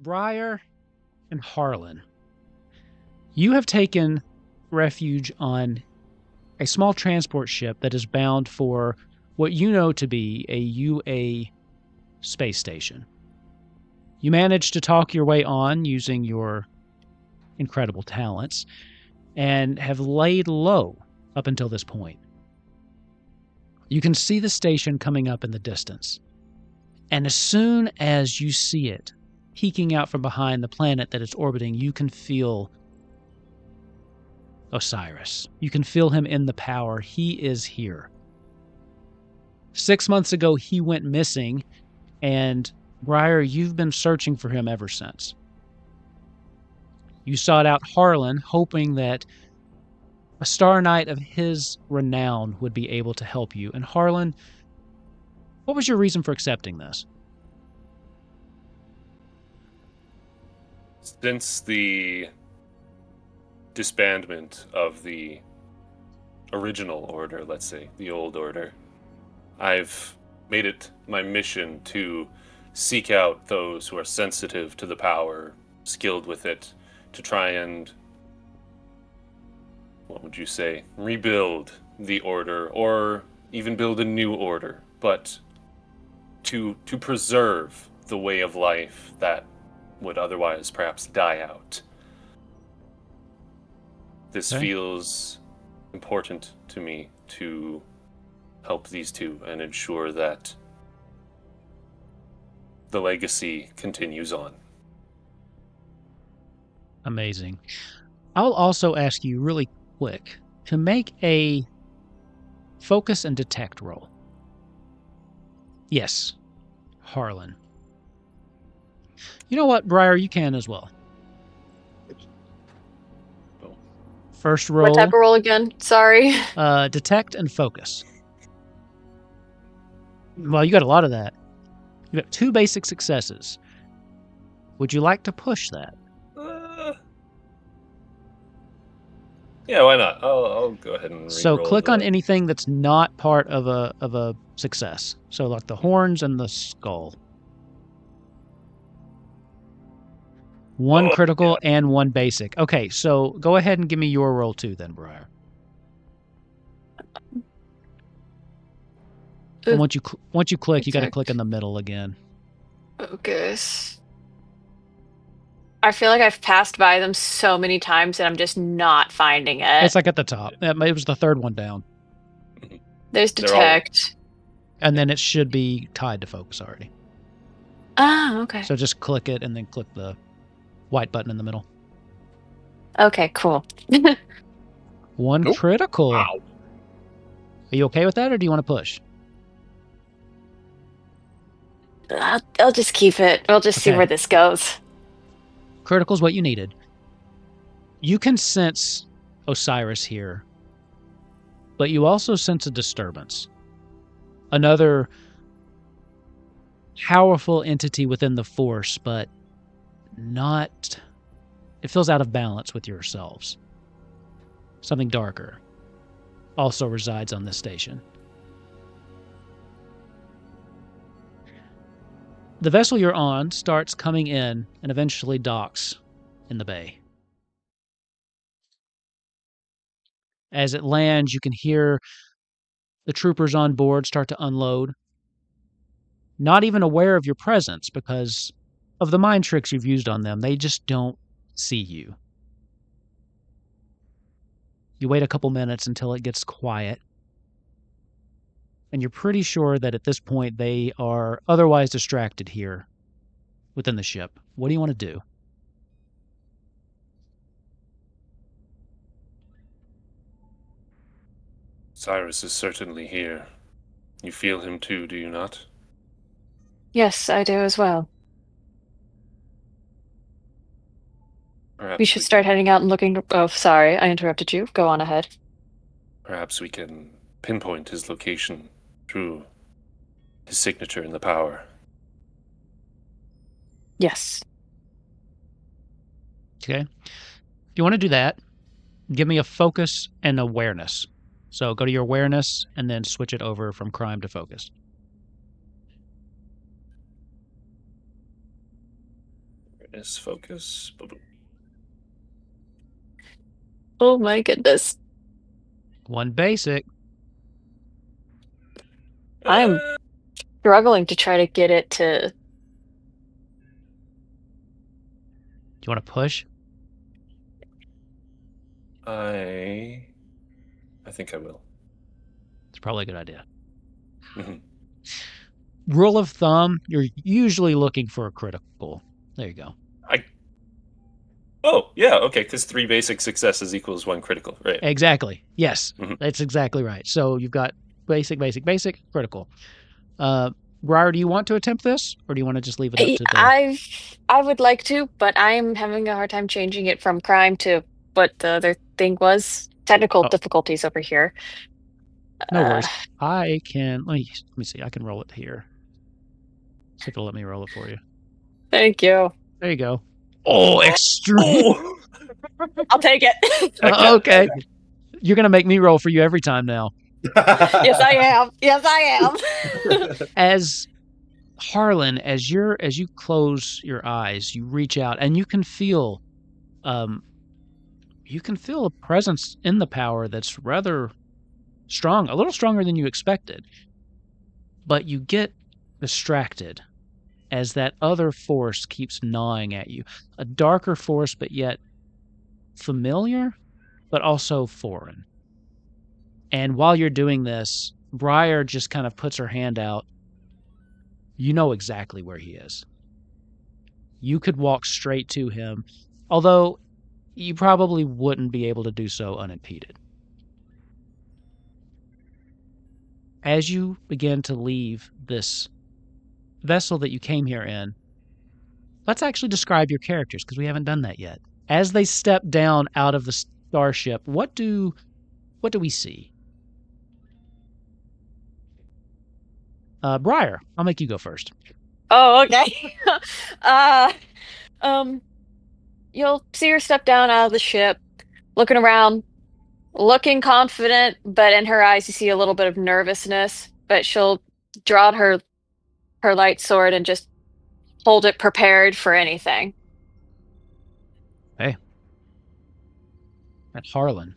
Bryer and Harlan, you have taken refuge on a small transport ship that is bound for what you know to be a UA space station. You managed to talk your way on using your incredible talents and have laid low up until this point. You can see the station coming up in the distance. And as soon as you see it peeking out from behind the planet that it's orbiting, you can feel Osiris. You can feel him in the power. He is here. 6 months ago, he went missing, and Bryer, you've been searching for him ever since. You sought out Harlan, hoping that a Star Knight of his renown would be able to help you. And Harlan, what was your reason for accepting this? Since the disbandment of the original order, let's say, the old order, I've made it my mission to seek out those who are sensitive to the power, skilled with it, to try and, what would you say, rebuild the order, or even build a new order, but to preserve the way of life that would otherwise perhaps die out. This feels important to me to help these two and ensure that the legacy continues on. Amazing. I'll also ask you really quick to make a focus and detect roll. Yes, Harlan. You know what, Bryer, you can as well. First roll. What type of roll again? Sorry. Detect and focus. Well, you got a lot of that. You got 2 basic successes. Would you like to push that? Yeah, why not? I'll go ahead and So re-roll click on anything that's not part of a success. So like the horns and the skull. 1 critical and 1 basic. Okay, so go ahead and give me your roll too then, Bryer. And once you click, you got to click in the middle again. Okay. I feel like I've passed by them so many times and I'm just not finding it. It's like at the top. It was the 3rd one down. There's detect. And then it should be tied to focus already. Ah, okay. So just click it and then click the white button in the middle. Okay, cool. 1 critical. Wow. Are you okay with that, or do you want to push? I'll just keep it. We'll just see where this goes. Critical's what you needed. You can sense Osiris here, but you also sense a disturbance. Another powerful entity within the Force, but not... It feels out of balance with yourselves. Something darker also resides on this station. The vessel you're on starts coming in and eventually docks in the bay. As it lands, you can hear the troopers on board start to unload, not even aware of your presence because of the mind tricks you've used on them. They just don't see you. You wait a couple minutes until it gets quiet, and you're pretty sure that at this point they are otherwise distracted here within the ship. What do you want to do? Cyrus is certainly here. You feel him too, do you not? Yes, I do as well. Perhaps We should start can, heading out and looking. Oh, sorry, I interrupted you. Go on ahead. perhaps we can pinpoint his location through his signature in the power. Yes. Okay. If you want to do that, give me a focus and awareness. So go to your awareness and then switch it over from crime to focus. Awareness, focus. Oh my goodness. One basic. I'm struggling to try to get it to. Do you want to push? I think I will. It's probably a good idea. Mhm. Rule of thumb, you're usually looking for a critical. There you go. Oh, yeah, okay, because 3 basic successes equals 1 critical, right? Exactly. Yes, Mhm. that's exactly right. So you've got basic, critical. Bryer, do you want to attempt this, or do you want to just leave it up to the... I would like to, but I'm having a hard time changing it from crime to what the other thing was. Technical Oh. difficulties over here. No worries. I can... Let me see. I can roll it here. See if it'll let me roll it for you. Thank you. There you go. Oh, extreme. Oh! I'll take it. Okay. You're going to make me roll for you every time now. Yes, I am. Yes, I am. As Harlan, as you close your eyes, you reach out and you can feel a presence in the power that's rather strong, a little stronger than you expected. But you get distracted as that other force keeps gnawing at you. A darker force, but yet familiar, but also foreign. And while you're doing this, Bryer just kind of puts her hand out. You know exactly where he is. You could walk straight to him, although you probably wouldn't be able to do so unimpeded. As you begin to leave this vessel that you came here in, let's actually describe your characters, because we haven't done that yet. As they step down out of the starship, what do we see? Bryer, I'll make you go first. Oh, okay. Um, you'll see her step down out of the ship, looking around, looking confident, but in her eyes you see a little bit of nervousness. But she'll draw out her light sword and just hold it prepared for anything. Hey. And Harlan,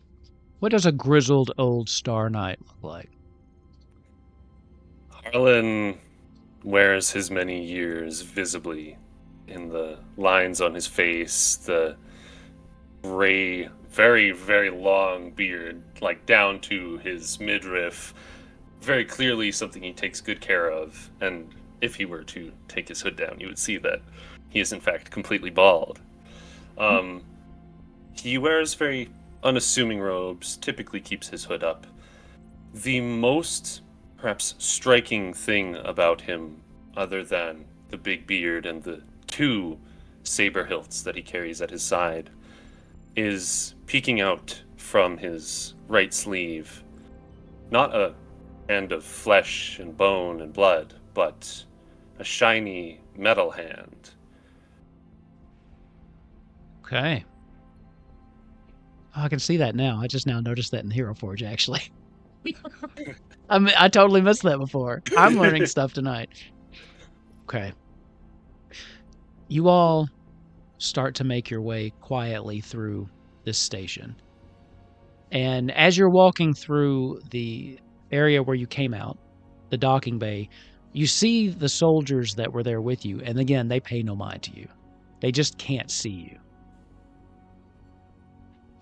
what does a grizzled old Star Knight look like? Harlan wears his many years visibly in the lines on his face, the gray, very, very long beard, like down to his midriff. Very clearly something he takes good care of, and if he were to take his hood down, you would see that he is in fact completely bald. He wears very unassuming robes, typically keeps his hood up. The most, perhaps, striking thing about him, other than the big beard and the 2 saber hilts that he carries at his side, is peeking out from his right sleeve, not a hand of flesh and bone and blood, but a shiny metal hand. Okay. Oh, I can see that now. I just now noticed that in HeroForge, actually. I totally missed that before. I'm learning stuff tonight. Okay. You all start to make your way quietly through this station. And as you're walking through the area where you came out, the docking bay, you see the soldiers that were there with you, and again, they pay no mind to you. They just can't see you.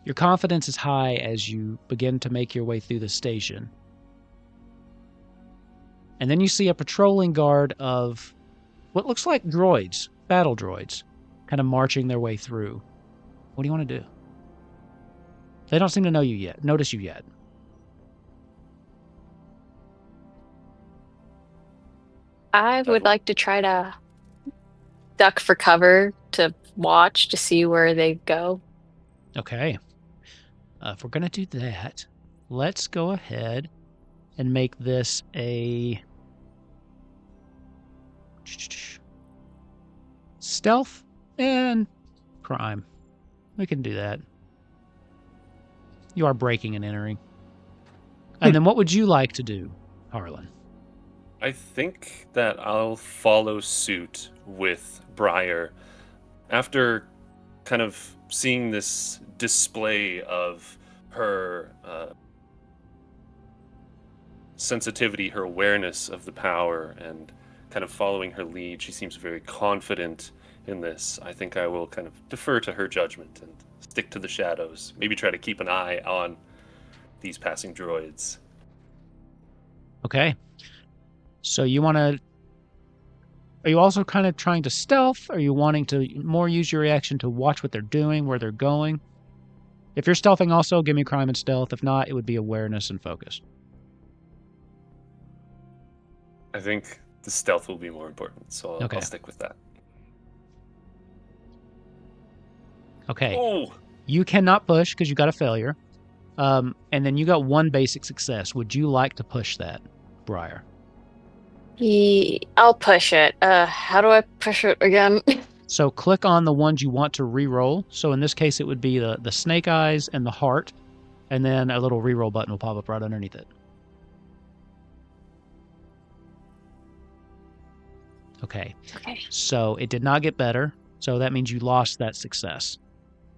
Your confidence is high as you begin to make your way through the station. And then you see a patrolling guard of what looks like droids, battle droids, kind of marching their way through. What do you want to do? They don't seem to notice you yet. I would like to try to duck for cover to watch to see where they go. Okay. If we're going to do that, let's go ahead and make this a stealth and crime. We can do that. You are breaking and entering. And then what would you like to do, Harlan? I think that I'll follow suit with Bryer after kind of seeing this display of her sensitivity, her awareness of the power, and kind of following her lead. She seems very confident in this. I think I will kind of defer to her judgment and stick to the shadows. Maybe try to keep an eye on these passing droids. Okay. So you want to... Are you also kind of trying to stealth? Are you wanting to more use your reaction to watch what they're doing, where they're going? If you're stealthing also, give me crime and stealth. If not, it would be awareness and focus. I think the stealth will be more important, so Okay. I'll stick with that. Okay. Oh! You cannot push because you got a failure. And then you got one basic success. Would you like to push that, Bryer? I'll push it. How do I push it again? So click on the ones you want to re-roll. So in this case, it would be the snake eyes and the heart. And then a little re-roll button will pop up right underneath it. Okay. Okay. So it did not get better. So that means you lost that success.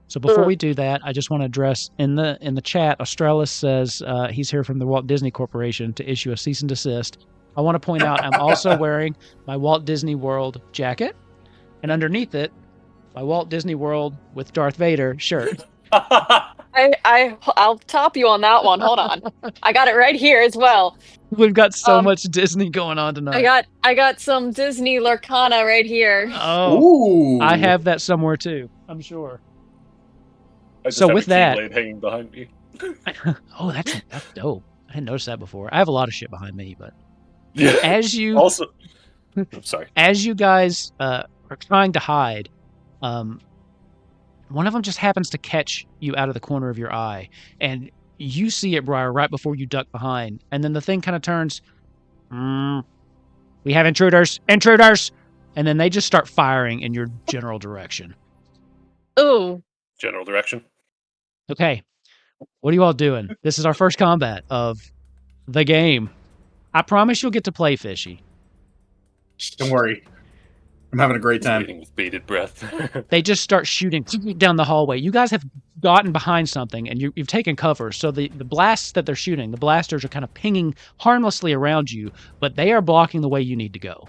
So before we do that, I just want to address in the chat, Australis says he's here from the Walt Disney Corporation to issue a cease and desist. I want to point out I'm also wearing my Walt Disney World jacket, and underneath it, my Walt Disney World with Darth Vader shirt. I'll top you on that one. Hold on. I got it right here as well. We've got so much Disney going on tonight. I got some Disney Lorcana right here. Oh, Ooh. I have that somewhere too, I'm sure. I just So have with a that- Keyblade hanging behind me. Oh, that's dope. I didn't notice that before. I have a lot of shit behind me, but Yeah. as you Also, I'm sorry. as you guys are trying to hide, one of them just happens to catch you out of the corner of your eye, and you see it, Bryer, right before you duck behind, and then the thing kind of turns, we have intruders, and then they just start firing in your general direction. Ooh. General direction. Okay, what are you all doing? This is our first combat of the game. I promise you'll get to play fishy. Don't worry. I'm having a great time. Waiting with bated breath. They just start shooting down the hallway. You guys have gotten behind something, and you've taken cover. So the blasts that they're shooting, the blasters are kind of pinging harmlessly around you, but they are blocking the way you need to go.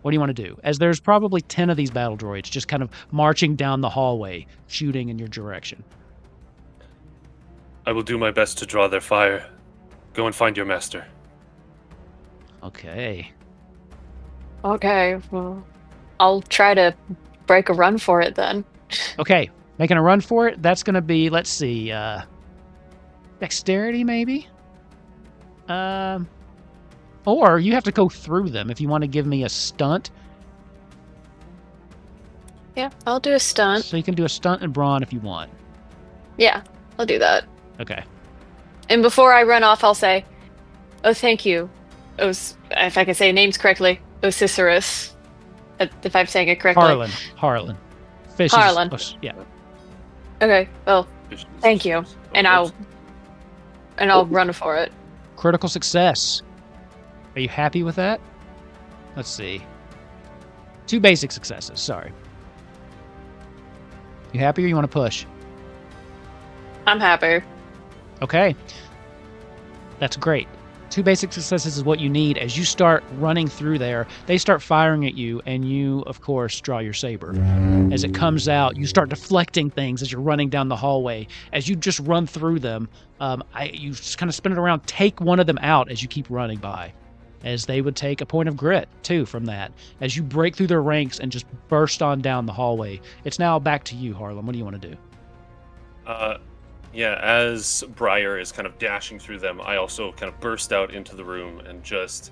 What do you want to do? As there's probably 10 of these battle droids just kind of marching down the hallway, shooting in your direction. I will do my best to draw their fire. Go and find your master. Okay. Okay, well, I'll try to break a run for it then. Okay, making a run for it. That's going to be, let's see, dexterity maybe? Or you have to go through them if you want to give me a stunt. Yeah, I'll do a stunt. So you can do a stunt and brawn if you want. Yeah, I'll do that. Okay. And before I run off, I'll say, oh, thank you. If I can say names correctly, Osiris. If I'm saying it correctly. Harlan. Fish Harlan. Yeah. Okay, well, thank you. And I'll run for it. Critical success. Are you happy with that? Let's see. 2 basic successes, sorry. You happy or you want to push? I'm happy. Okay. That's great. 2 basic successes is what you need. As you start running through there, they start firing at you, and you, of course, draw your saber. As it comes out, you start deflecting things as you're running down the hallway. As you just run through them, you just kind of spin it around, take one of them out as you keep running by. As they would take a point of grit, too, from that. As you break through their ranks and just burst on down the hallway. It's now back to you, Harlan. What do you want to do? Yeah, as Bryer is kind of dashing through them, I also kind of burst out into the room and just,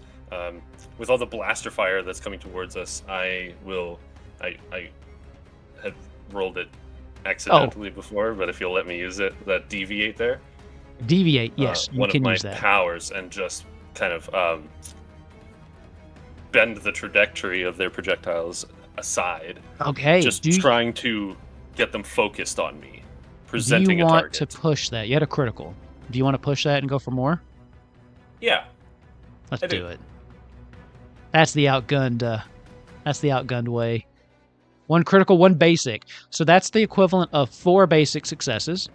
with all the blaster fire that's coming towards us, I had rolled it accidentally before, but if you'll let me use it, that deviate there. Deviate, yes, you can use that. One of my powers, and just kind of bend the trajectory of their projectiles aside. Okay. Just trying to get them focused on me. Do you want to push that? You had a critical. Do you want to push that and go for more? Yeah. Let's do it. That's the outgunned. That's the outgunned way. 1 critical, 1 basic. So that's the equivalent of 4 basic successes.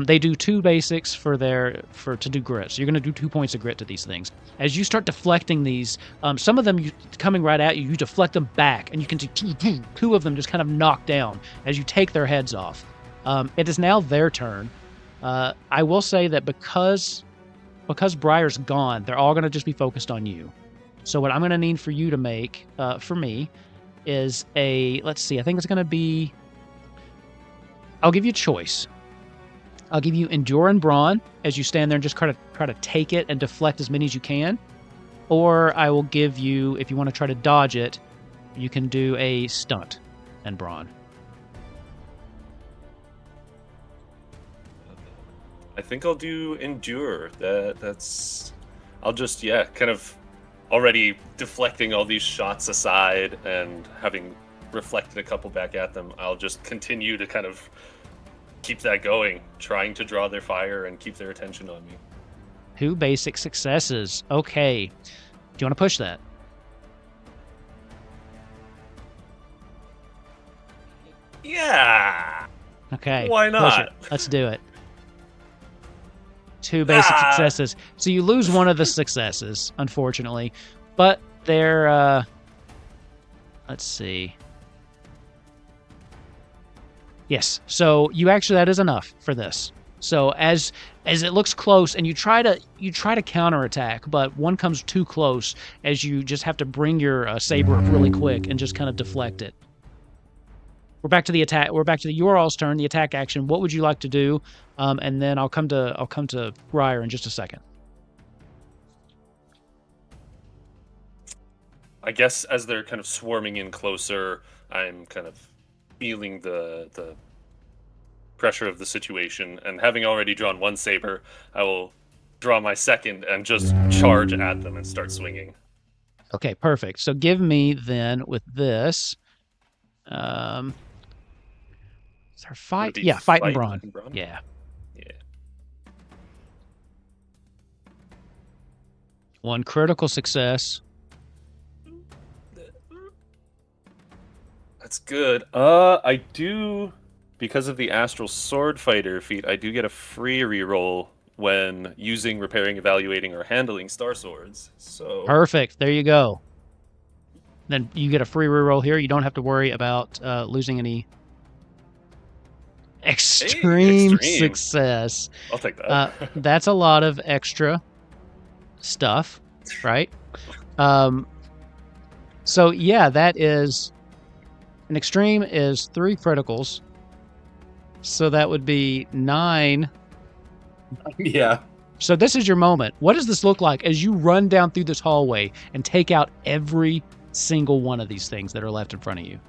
They do 2 basics to do grit. So you're going to do 2 points of grit to these things. As you start deflecting these, some of them coming right at you, you deflect them back, and you can see 2 of them just kind of knocked down as you take their heads off. It is now their turn. I will say that because Bryer's gone, they're all going to just be focused on you. So what I'm going to need for you to make, for me, is let's see, I think it's going to be, I'll give you a choice. I'll give you Endure and Brawn as you stand there and just try to take it and deflect as many as you can. Or I will give you, if you want to try to dodge it, you can do a Stunt and Brawn. I think I'll do Endure. I'll just, kind of already deflecting all these shots aside and having reflected a couple back at them, I'll just continue to kind of keep that going, trying to draw their fire and keep their attention on me. 2 basic successes. Okay. Do you want to push that? Yeah. Okay. Why not? Push it. Let's do it. 2 basic successes. So you lose one of the successes, unfortunately. But they're, let's see. Yes. So that is enough for this. So as it looks close and you try to counterattack, but one comes too close, as you just have to bring your saber up really quick and just kind of deflect it. We're back to the attack. We're back to your all's turn, the attack action. What would you like to do? And then I'll come to Bryer in just a second. I guess as they're kind of swarming in closer, I'm kind of feeling the pressure of the situation, and having already drawn 1 saber, I will draw my second and just charge at them and start swinging. Okay, perfect. So give me then with this. Is there fight? Yeah, fight and brawn. Yeah. Yeah. 1 critical success. That's good. I do, because of the Astral Sword Fighter feat, I do get a free reroll when using, repairing, evaluating, or handling Star Swords. So Perfect. There you go. Then you get a free reroll here. You don't have to worry about losing any extreme success. I'll take that. That's a lot of extra stuff, right? So yeah, that is an extreme is 3 criticals. So that would be 9. Yeah. So this is your moment. What does this look like as you run down through this hallway and take out every single one of these things that are left in front of you?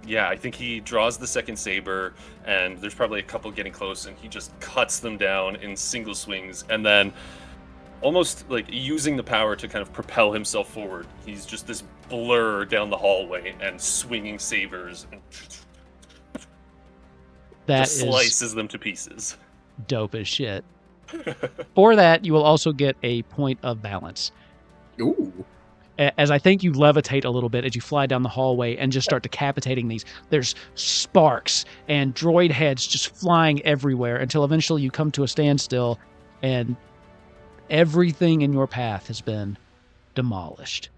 Yeah, I think he draws the second saber, and there's probably a couple getting close, and he just cuts them down in single swings, and then almost like using the power to kind of propel himself forward. He's just this blur down the hallway and swinging sabers, and that just slices them to pieces. Dope as shit. For that, you will also get a point of balance. Ooh. as I think you levitate a little bit as you fly down the hallway and just start decapitating these. There's sparks and droid heads just flying everywhere until eventually you come to a standstill and everything in your path has been demolished.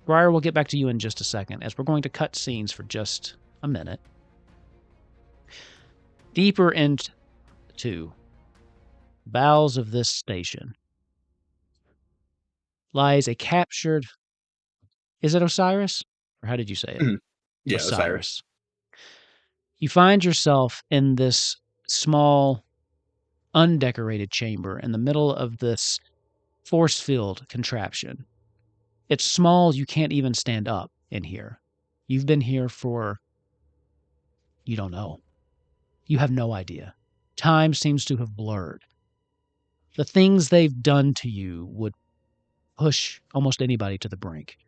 Bryer, we'll get back to you in just a second as we're going to cut scenes for just a minute. Deeper into bowels of this station lies a captured... Is it Osiris? Or how did you say it? Yeah, Osiris. You find yourself in this small, undecorated chamber in the middle of this force field contraption. It's small, you can't even stand up in here. You've been here for... You don't know. You have no idea. Time seems to have blurred. The things they've done to you would push almost anybody to the brink.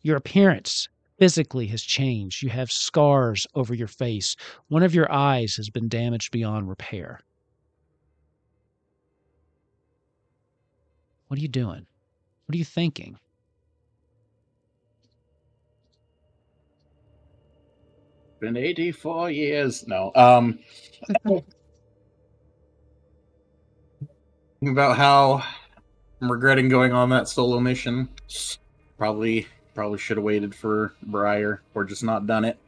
Your appearance physically has changed. You have scars over your face. One of your eyes has been damaged beyond repair. What are you doing? What are you thinking? Been 84 years. No. About how I'm regretting going on that solo mission. Probably should have waited for Bryer or just not done it.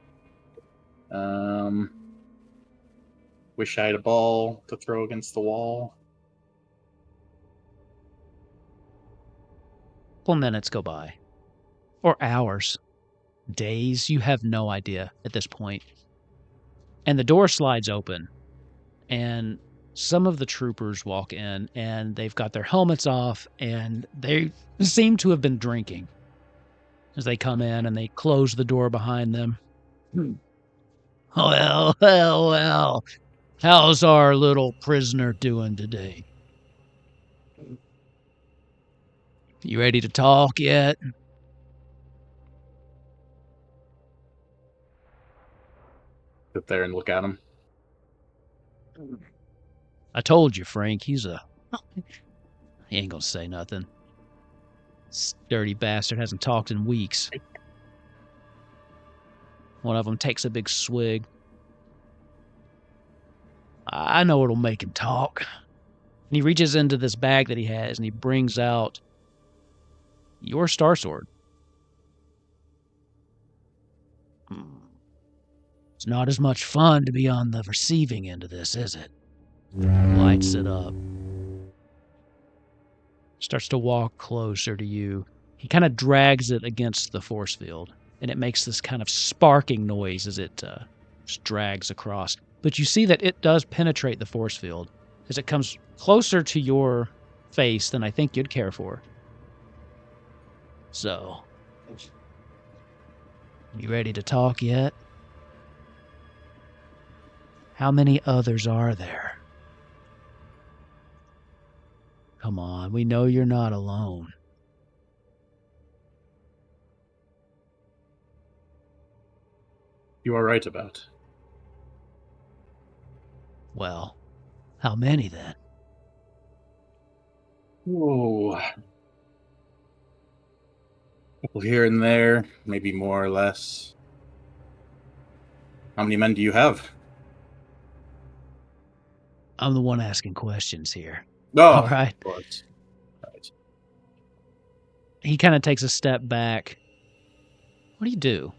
Wish I had a ball to throw against the wall. Couple minutes go by. Or hours. Days. You have no idea at this point. And the door slides open. And some of the troopers walk in and they've got their helmets off and they seem to have been drinking as they come in and they close the door behind them. Well. How's our little prisoner doing today? You ready to talk yet? Sit there and look at him. I told you, Frank, he ain't gonna say nothing. This dirty bastard hasn't talked in weeks. One of them takes a big swig. I know it'll make him talk. And he reaches into this bag that he has and he brings out your Star Sword. It's not as much fun to be on the receiving end of this, is it? Lights it up. Starts to walk closer to you. He kind of drags it against the force field, and it makes this kind of sparking noise as it just drags across. But you see that it does penetrate the force field as it comes closer to your face than I think you'd care for. So, you ready to talk yet? How many others are there? Come on, we know you're not alone. You are right about. Well, how many then? Whoa. Couple here and there, maybe more or less. How many men do you have? I'm the one asking questions here. Oh, all right. Of course. Right. He kind of takes a step back. What do you do?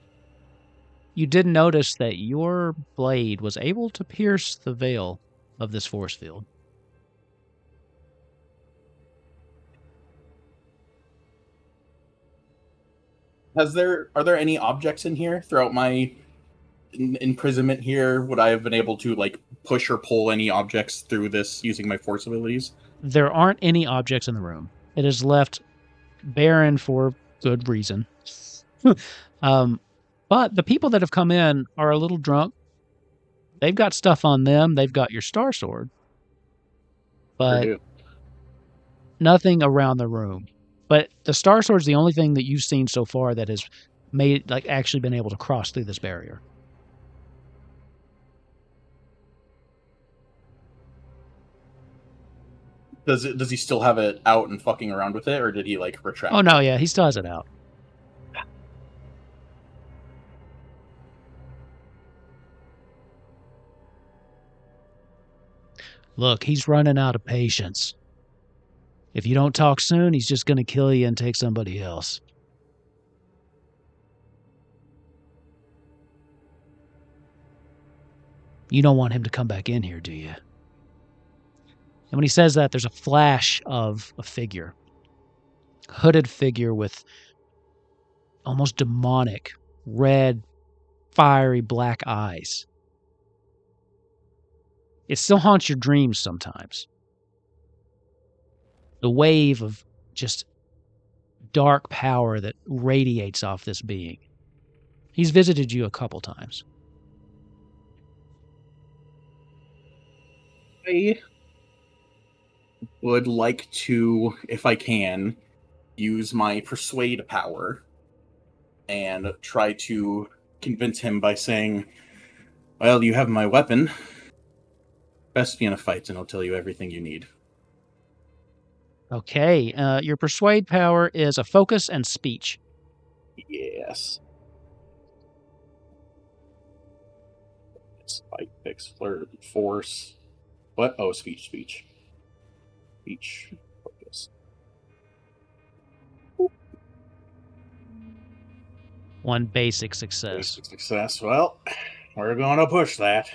You did notice that your blade was able to pierce the veil of this force field. Are there any objects in here throughout my imprisonment here? Would I have been able to push or pull any objects through this using my force abilities? There aren't any objects in the room. It is left barren for good reason. But the people that have come in are a little drunk. They've got stuff on them. They've got your Star Sword. But nothing around the room. But the Star Sword's the only thing that you've seen so far that has made actually been able to cross through this barrier. Does he still have it out and fucking around with it, or did he like retract? Oh no, yeah, he still has it out. Look, he's running out of patience. If you don't talk soon, he's just going to kill you and take somebody else. You don't want him to come back in here, do you? And when he says that, there's a flash of a figure. Hooded figure with almost demonic, red, fiery black eyes. It still haunts your dreams sometimes. The wave of just dark power that radiates off this being. He's visited you a couple times. I would like to, if I can, use my persuade power and try to convince him by saying, well, you have my weapon. Best be in a fight and I'll tell you everything you need. Okay, your persuade power is a focus and speech. Yes. Spike, picks, flirt, force. What? Oh, speech. Speech, focus. One basic success. Basic success. Well, we're going to push that.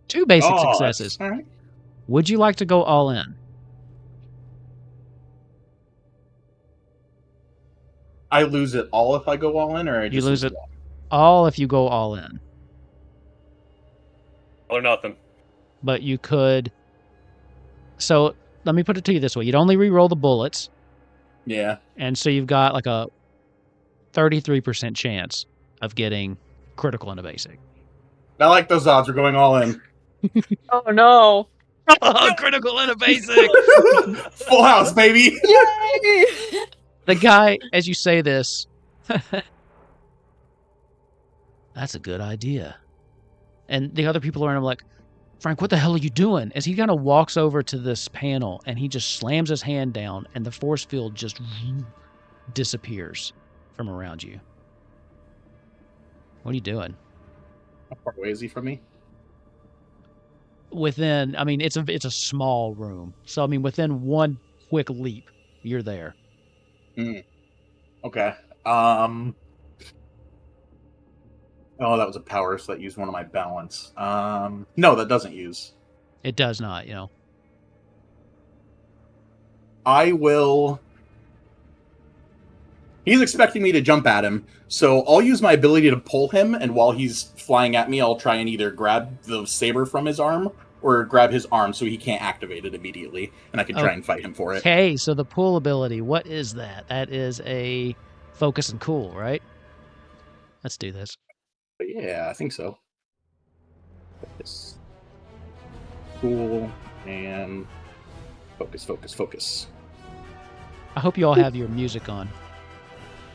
2 basic successes. All right. Would you like to go all in? I lose it all if I go all in, or I just You lose it one? all if you go all in. Or nothing. But you could... So, let me put it to you this way. You'd only re-roll the bullets, Yeah. and so you've got like a 33% chance of getting critical into basic. I like those odds. We're going all in. Oh no! Critical into basic! Full house, baby! Yay! The guy, as you say this, that's a good idea. And the other people around him are like, Frank, what the hell are you doing? As he kind of walks over to this panel and he just slams his hand down and the force field just disappears from around you. What are you doing? How far away is he from me? Within, I mean, it's a small room. So, I mean, within one quick leap, you're there. Okay. Oh, that was a power, so that used one of my balance. No, that doesn't use. It does not, you know. I will... He's expecting me to jump at him, so I'll use my ability to pull him, and while he's flying at me, I'll try and either grab the saber from his arm, or grab his arm so he can't activate it immediately, and I can try and fight him for it. Okay, so the pull ability, what is that? That is a focus and cool, right? Let's do this. But yeah, I think so. Focus. Cool, and focus. I hope you all have your music on.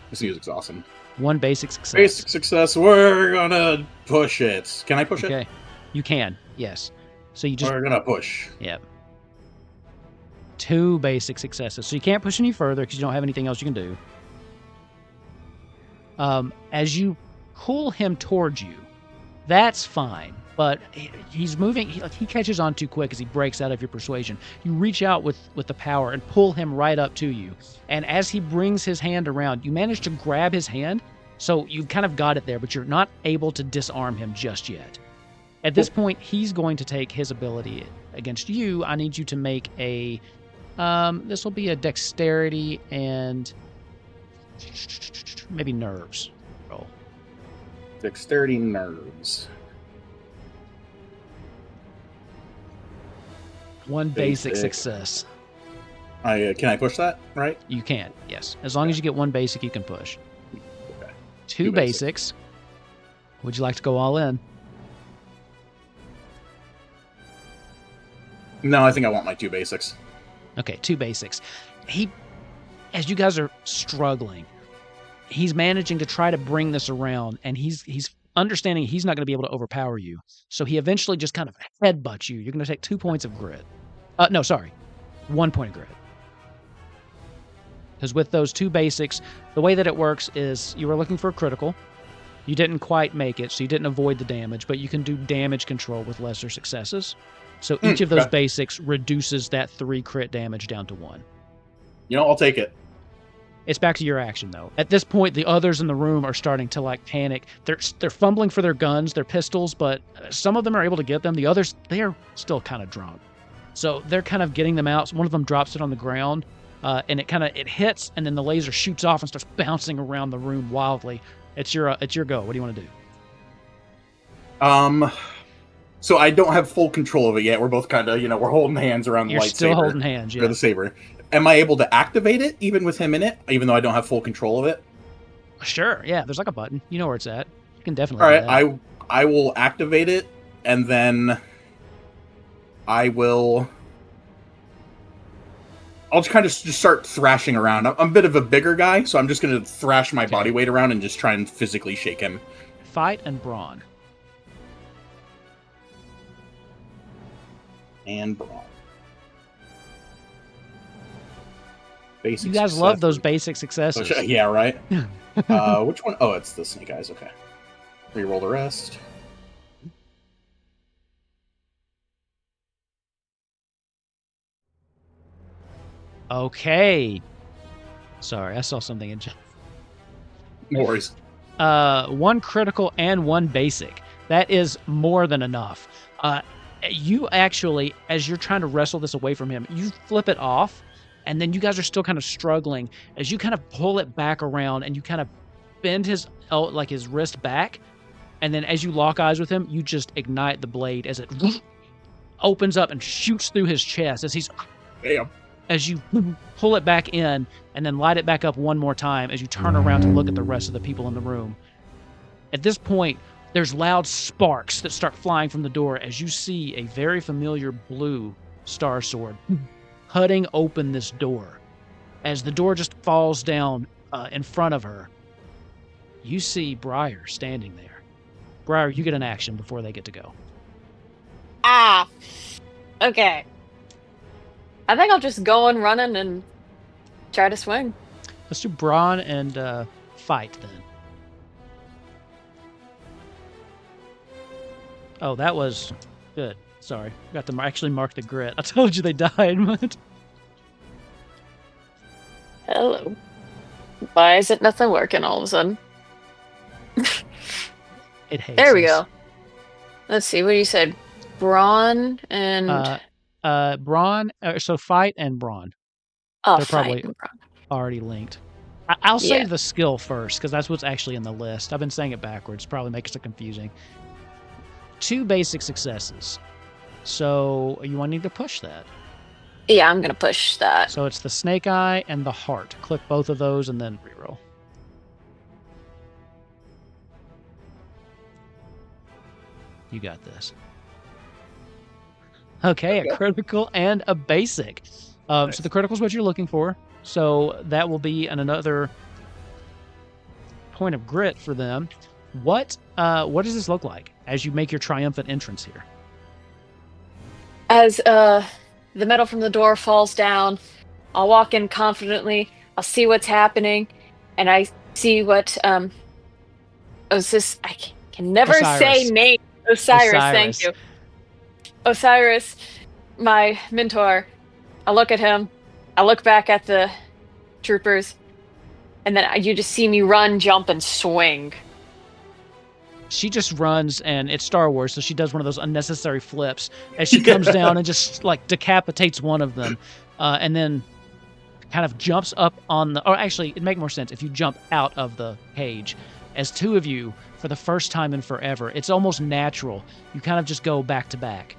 This music's awesome. One basic success. Basic success, we're gonna push it. Can I push it? Okay, you can, yes. So you just... We're gonna push. Yep. 2 basic successes. So you can't push any further because you don't have anything else you can do. As you pull him towards you, that's fine. But he's moving. He catches on too quick as he breaks out of your persuasion. You reach out with the power and pull him right up to you. And as he brings his hand around, you manage to grab his hand. So you kind of got it there, but you're not able to disarm him just yet. At this point, he's going to take his ability against you. I need you to make a... this will be a dexterity and maybe nerves roll. Dexterity nerves. 1 basic success. Can I push that, right? You can, yes. As long as you get 1 basic, you can push. Okay. 2 basics. Would you like to go all in? No, I think I want my 2 basics. Okay, 2 basics. As you guys are struggling, he's managing to try to bring this around, and he's understanding he's not going to be able to overpower you. So he eventually just kind of headbutts you. You're going to take 2 points of grit. No, sorry. 1 point of grit. Because with those 2 basics, the way that it works is you were looking for a critical. You didn't quite make it, so you didn't avoid the damage, but you can do damage control with lesser successes. So each of those basics reduces that 3 crit damage down to 1. I'll take it. It's back to your action, though. At this point, the others in the room are starting to, panic. They're fumbling for their guns, their pistols, but some of them are able to get them. The others, they are still kind of drunk. So they're kind of getting them out. So one of them drops it on the ground, and it hits, and then the laser shoots off and starts bouncing around the room wildly. It's your go. What do you want to do? So I don't have full control of it yet. We're both kind of, we're holding hands around the lightsaber. You're still holding hands, yeah. Or the saber. Am I able to activate it, even with him in it, even though I don't have full control of it? Sure, yeah. There's a button. You know where it's at. You can definitely All do right, that. I will activate it, and then I'll just kind of just start thrashing around. I'm a bit of a bigger guy, so I'm just going to thrash my body weight around and just try and physically shake him. Fight and brawn. And brawn. Basic you guys success. love those basic successes. Yeah, right? Which one? Oh, it's the snake eyes. Okay. Reroll the rest. Okay. Sorry, I saw something in chat. No worries. 1 critical and 1 basic. That is more than enough. You actually, as you're trying to wrestle this away from him, you flip it off, and then you guys are still kind of struggling as you kind of pull it back around and you kind of bend his wrist back, and then as you lock eyes with him, you just ignite the blade as it opens up and shoots through his chest as he's... Damn. As you pull it back in and then light it back up one more time as you turn around to look at the rest of the people in the room. At this point, there's loud sparks that start flying from the door as you see a very familiar blue star sword cutting open this door. As the door just falls down in front of her, you see Bryer standing there. Bryer, you get an action before they get to go. Ah! Okay. I think I'll just go and running and try to swing. Let's do brawn and fight then. Oh, that was good. Sorry. Got to actually mark the grit. I told you they died, but... Hello. Why isn't nothing working all of a sudden? It hates There we us. go. Let's see, what you said? Brawn and... brawn, so fight and brawn. Oh, They're probably fight and brawn. already linked. I'll say Yeah. the skill first, because that's what's actually in the list. I've been saying it backwards. Probably makes it confusing. 2 basic successes. So you want to need to push that. Yeah, I'm going to push that. So it's the snake eye and the heart. Click both of those and then reroll. You got this. Okay, a critical and a basic. Nice. So the critical is what you're looking for. So that will be another point of grit for them. What does this look like as you make your triumphant entrance here? As the metal from the door falls down, I'll walk in confidently. I'll see what's happening, and I see what I can never Osiris. say name. Osiris, thank you. Osiris, my mentor. I look at him. I look back at the troopers, and then you just see me run, jump, and swing. She just runs, and it's Star Wars, so she does one of those unnecessary flips as she comes down and just decapitates one of them, and then kind of jumps up on the... Or actually, it'd make more sense if you jump out of the cage. As 2 of you, for the first time in forever, it's almost natural. You kind of just go back to back.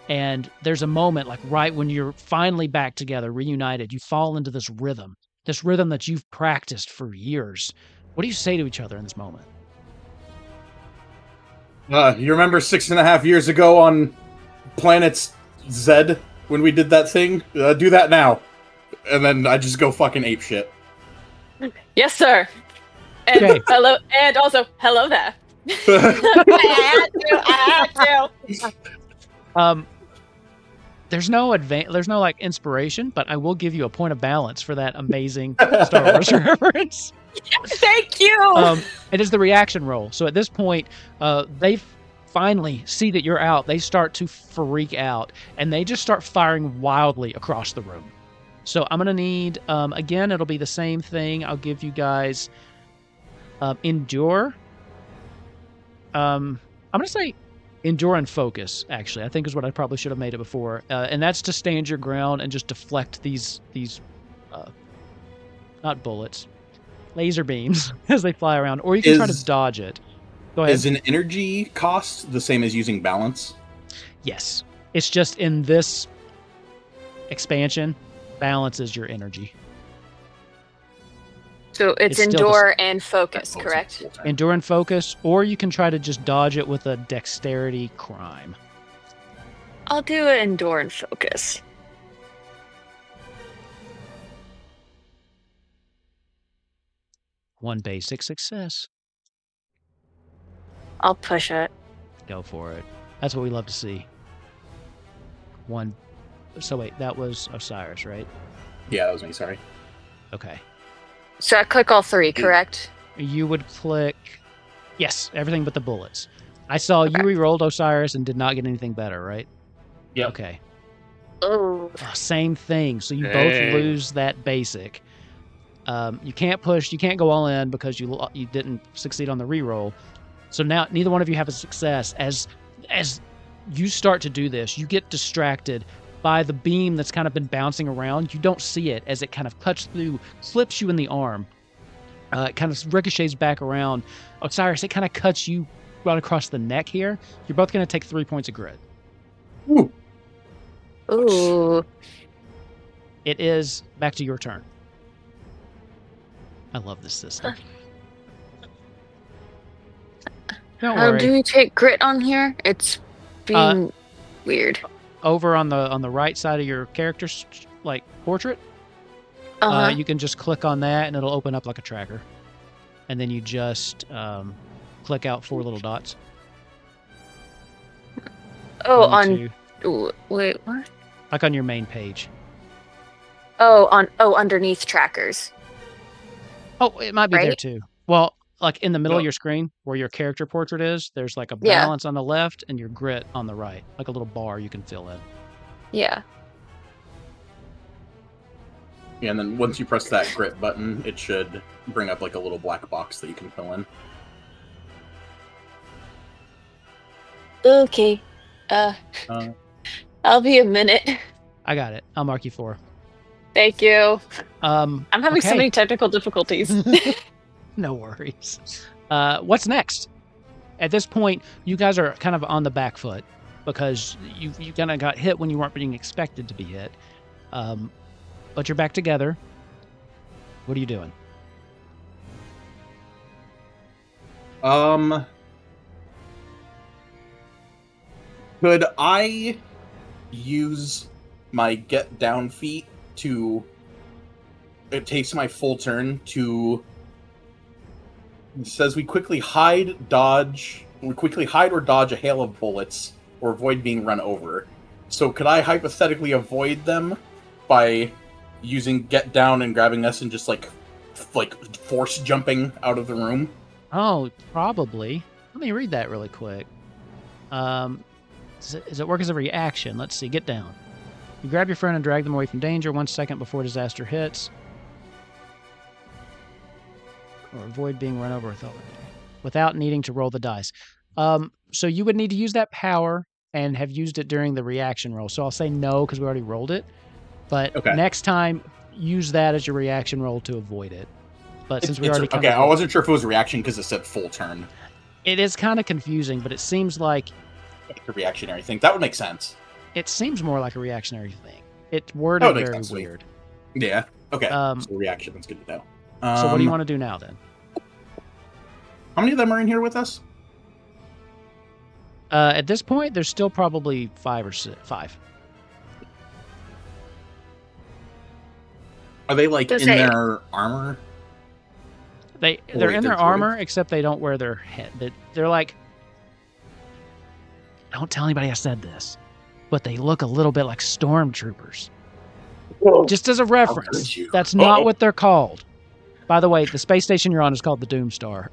And there's a moment, right when you're finally back together, reunited, you fall into this rhythm that you've practiced for years. What do you say to each other in this moment? You remember 6.5 years ago on Planet Zed when we did that thing? Do that now. And then I just go fucking ape shit. Yes, sir. And Okay. hello, and also hello there. I had to. There's no like inspiration, but I will give you a point of balance for that amazing Star Wars reference. Thank you. It is the reaction roll. So at this point, they finally see that you're out. They start to freak out, and they just start firing wildly across the room. So I'm gonna need again. It'll be the same thing. I'll give you guys endure. I'm gonna say endure and focus. Actually, I think is what I probably should have made it before, and that's to stand your ground and just deflect these not bullets, laser beams as they fly around, or you can try to dodge it. Go ahead. Is an energy cost the same as using balance? Yes, it's just in this expansion, balance is your energy. So it's endure and focus, correct? Endure and focus, or you can try to just dodge it with a dexterity crime. I'll do an endure and focus. One basic success. I'll push it. Go for it. That's what we love to see. One. So wait, that was Osiris, right? Yeah, that was me, sorry. Okay. So I click all three, correct? You would click... Yes, everything but the bullets. I saw you re-rolled Osiris and did not get anything better, right? Yeah. Okay. Oh. Same thing. So you both lose that basic. You can't push. You can't go all in because you didn't succeed on the re-roll. So now neither one of you have a success. As you start to do this, you get distracted by the beam that's kind of been bouncing around. You don't see it as it kind of cuts through, slips you in the arm. It kind of ricochets back around. Osiris, it kind of cuts you right across the neck here. You're both going to take 3 points of grit. Ooh. Ooh. It is back to your turn. I love this system. Don't worry. Do we take grit on here? It's being weird. Over on the right side of your character's like portrait, you can just click on that and it'll open up like a tracker. And then you just click out 4 little dots. Oh, One, two. Wait, what? Like on your main page. Underneath trackers. Oh, it might be there Right? too. Well, like in the middle of your screen where your character portrait is, there's like a balance on the left and your grit on the right, like a little bar you can fill in. Yeah. Yeah, and then once you press that grit button, it should bring up like a little black box that you can fill in. Okay. I'll be a minute. I got it. I'll mark you 4. Thank you. I'm having so many technical difficulties. No worries. What's next? At this point, you guys are kind of on the back foot because you kind of got hit when you weren't being expected to be hit. But you're back together. What are you doing? Could I use my get down feat to... It takes my full turn to... It says we quickly hide or dodge a hail of bullets or avoid being run over. So could I hypothetically avoid them by using get down and grabbing us and just like force jumping out of the room? Oh, probably. Let me read that really quick. Does it work as a reaction? Let's see. Get down. You grab your friend and drag them away from danger 1 second before disaster hits. Or avoid being run over without needing to roll the dice. So you would need to use that power and have used it during the reaction roll. So I'll say no because we already rolled it. But next time, use that as your reaction roll to avoid it. But since we already I wasn't sure if it was a reaction because it said full turn. It is kind of confusing, but it seems like a reactionary thing. That would make sense. It seems more like a reactionary thing. It's worded very weird. Yeah. Okay. So reaction. That's good to know. So what do you want to do now then? How many of them are in here with us? At this point, there's still probably 5 or 6. 5. Are they like in their armor? They're wait, in they're their droids? armor, except they don't wear their head. They're like, don't tell anybody I said this, but they look a little bit like stormtroopers. Just as a reference, could you? that's not Uh-oh. what they're called. By the way, the space station you're on is called the Doomstar.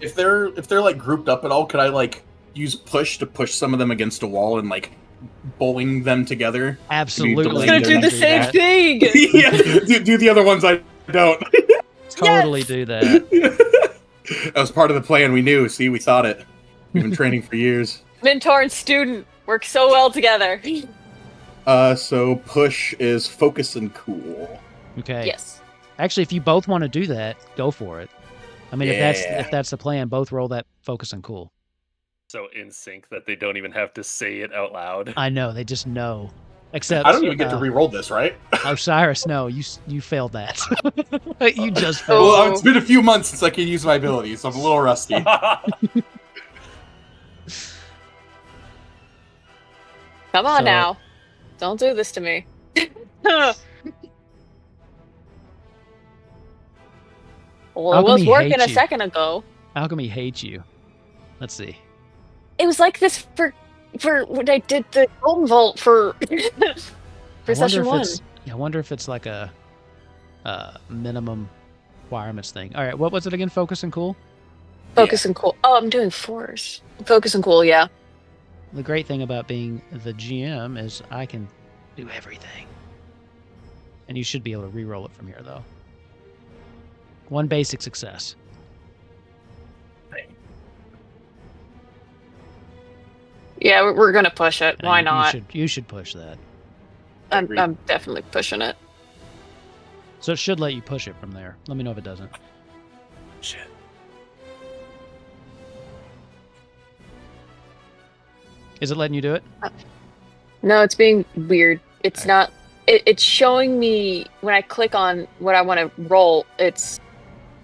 If they're like grouped up at all, could I like use push to push some of them against a wall and like bowling them together? Absolutely. Gonna They're do gonna the do same that. thing. Yeah, do the other ones I don't. Totally do that. That was part of the plan. We knew. See, we thought it. We've been training for years. Mentor and student work so well together. So push is focus and cool. Okay. Yes. Actually, if you both want to do that, go for it. I mean, Yeah. if that's the plan, both roll that focus and cool. So in sync that they don't even have to say it out loud. I know, they just know. Except I don't even get to re-roll this, right? Osiris, no, you failed that. You just failed. Well, it's been a few months since I can use my abilities, so I'm a little rusty. Come on So- now. Don't do this to me. Well, How it come was he working hates a you? second ago. How come he hates you? Let's see. It was like this for when I did the Golden Vault for session one. I wonder if it's like a minimum requirements thing. All right, what was it again? Focus and cool? Focus and cool. Oh, I'm doing force. Focus and cool, yeah. The great thing about being the GM is I can do everything. And you should be able to re-roll it from here, though. One basic success. Yeah, we're gonna push it. Why You not? You should push that. I'm definitely pushing it. So it should let you push it from there. Let me know if it doesn't. Shit. Is it letting you do it? No, it's being weird. It's not. It's showing me when I click on what I want to roll. It's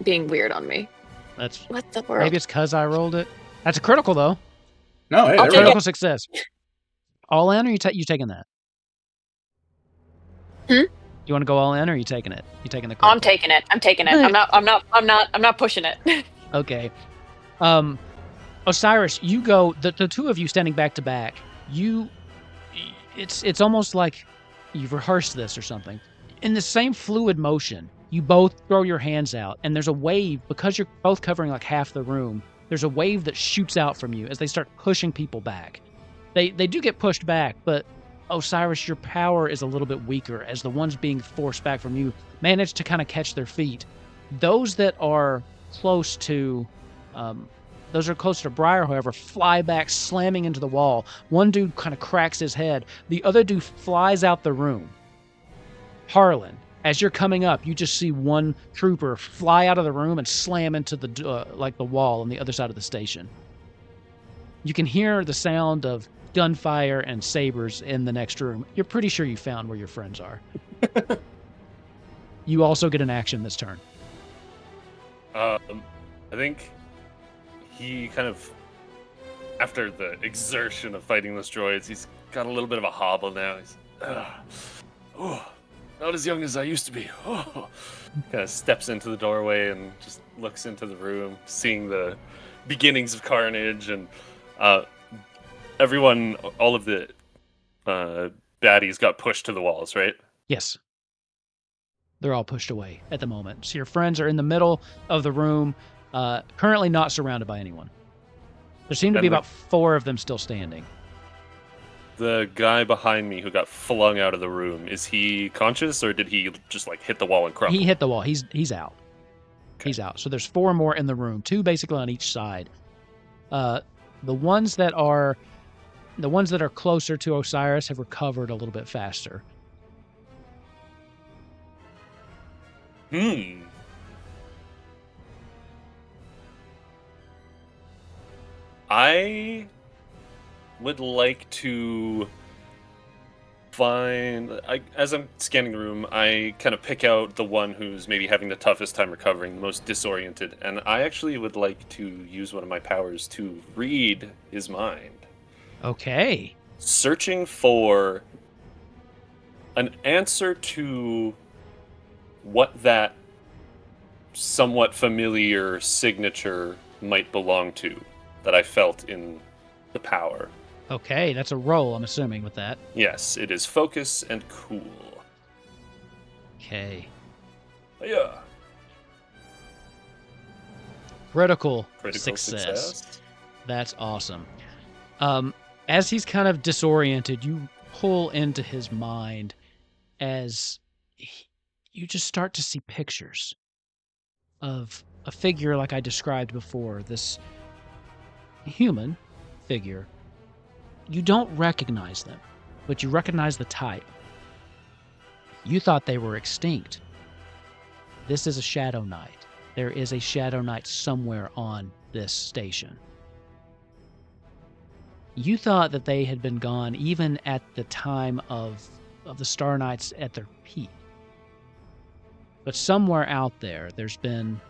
being weird on me. That's What the world? maybe it's because I rolled it. That's a critical though. No, hey, I'll there we take go. Critical success. All in, or you taking that? Hmm? You want to go all in, or are you taking it? You taking the? I'm critical? taking it. I'm taking it. I'm not pushing it. Okay. Osiris, you go. The two of you standing back to back. It's almost like you've rehearsed this or something. In the same fluid motion, you both throw your hands out, and there's a wave because you're both covering like half the room. There's a wave that shoots out from you as they start pushing people back. They do get pushed back, but Osiris, your power is a little bit weaker as the ones being forced back from you manage to kind of catch their feet. Those that are close to Bryer, however, fly back, slamming into the wall. One dude kind of cracks his head. The other dude flies out the room. Harlan, as you're coming up, you just see one trooper fly out of the room and slam into the wall on the other side of the station. You can hear the sound of gunfire and sabers in the next room. You're pretty sure you found where your friends are. You also get an action this turn. I think he kind of, after the exertion of fighting those droids, he's got a little bit of a hobble now. He's, not as young as I used to be. Kind of steps into the doorway and just looks into the room, seeing the beginnings of carnage, and everyone, all of the baddies got pushed to the walls, right? Yes. They're all pushed away at the moment. So your friends are in the middle of the room, currently not surrounded by anyone. There seem to be about 4 of them still standing. The guy behind me who got flung out of the room, is he conscious, or did he just like hit the wall and crumple? He hit the wall. He's out. Okay. He's out. So there's 4 more in the room, 2 basically on each side. The ones that are closer to Osiris have recovered a little bit faster. I would like to find, as I'm scanning the room, I kind of pick out the one who's maybe having the toughest time recovering, the most disoriented, and I actually would like to use one of my powers to read his mind. Okay. Searching for an answer to what that somewhat familiar signature might belong to that I felt in the power. Okay, that's a roll, I'm assuming, with that. Yes, it is focus and cool. Okay. Yeah. Critical Critical success. That's awesome. As he's kind of disoriented, you pull into his mind as you just start to see pictures of a figure like I described before, this human figure. You don't recognize them, but you recognize the type. You thought they were extinct. This is a Shadow Knight. There is a Shadow Knight somewhere on this station. You thought that they had been gone even at the time of the Star Knights at their peak. But somewhere out there, there's been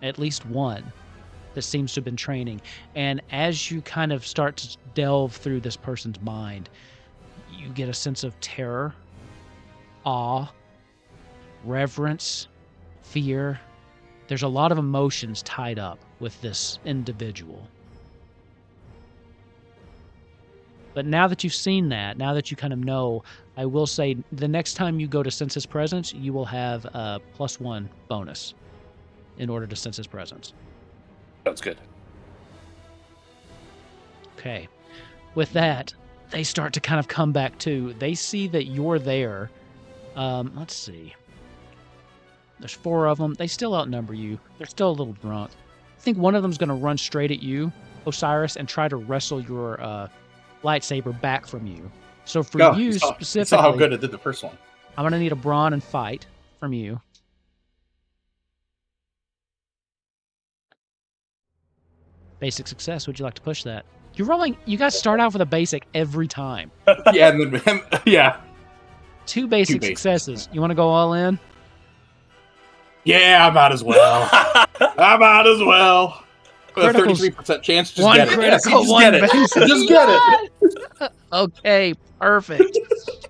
at least one that seems to have been training. And as you kind of start to delve through this person's mind, you get a sense of terror, awe, reverence, fear. There's a lot of emotions tied up with this individual. But now that you've seen that, now that you kind of know, I will say the next time you go to sense his presence, you will have a +1 bonus in order to sense his presence. Sounds good. Okay. With that, they start to kind of come back to. They see that you're there. Let's see. There's 4 of them. They still outnumber you. They're still a little drunk. I think one of them's going to run straight at you, Osiris, and try to wrestle your lightsaber back from you. So for you specifically, you saw how good it did the first one. I'm going to need a brawn and fight from you. Basic success. Would you like to push that? You're rolling. You guys start out with a basic every time. Yeah, and then, yeah. 2 basic successes. You want to go all in? Yeah, I might as well. I might as well. With a 33% chance, just one get it. Critical, Just one get it. basic. Just get it. Okay, perfect.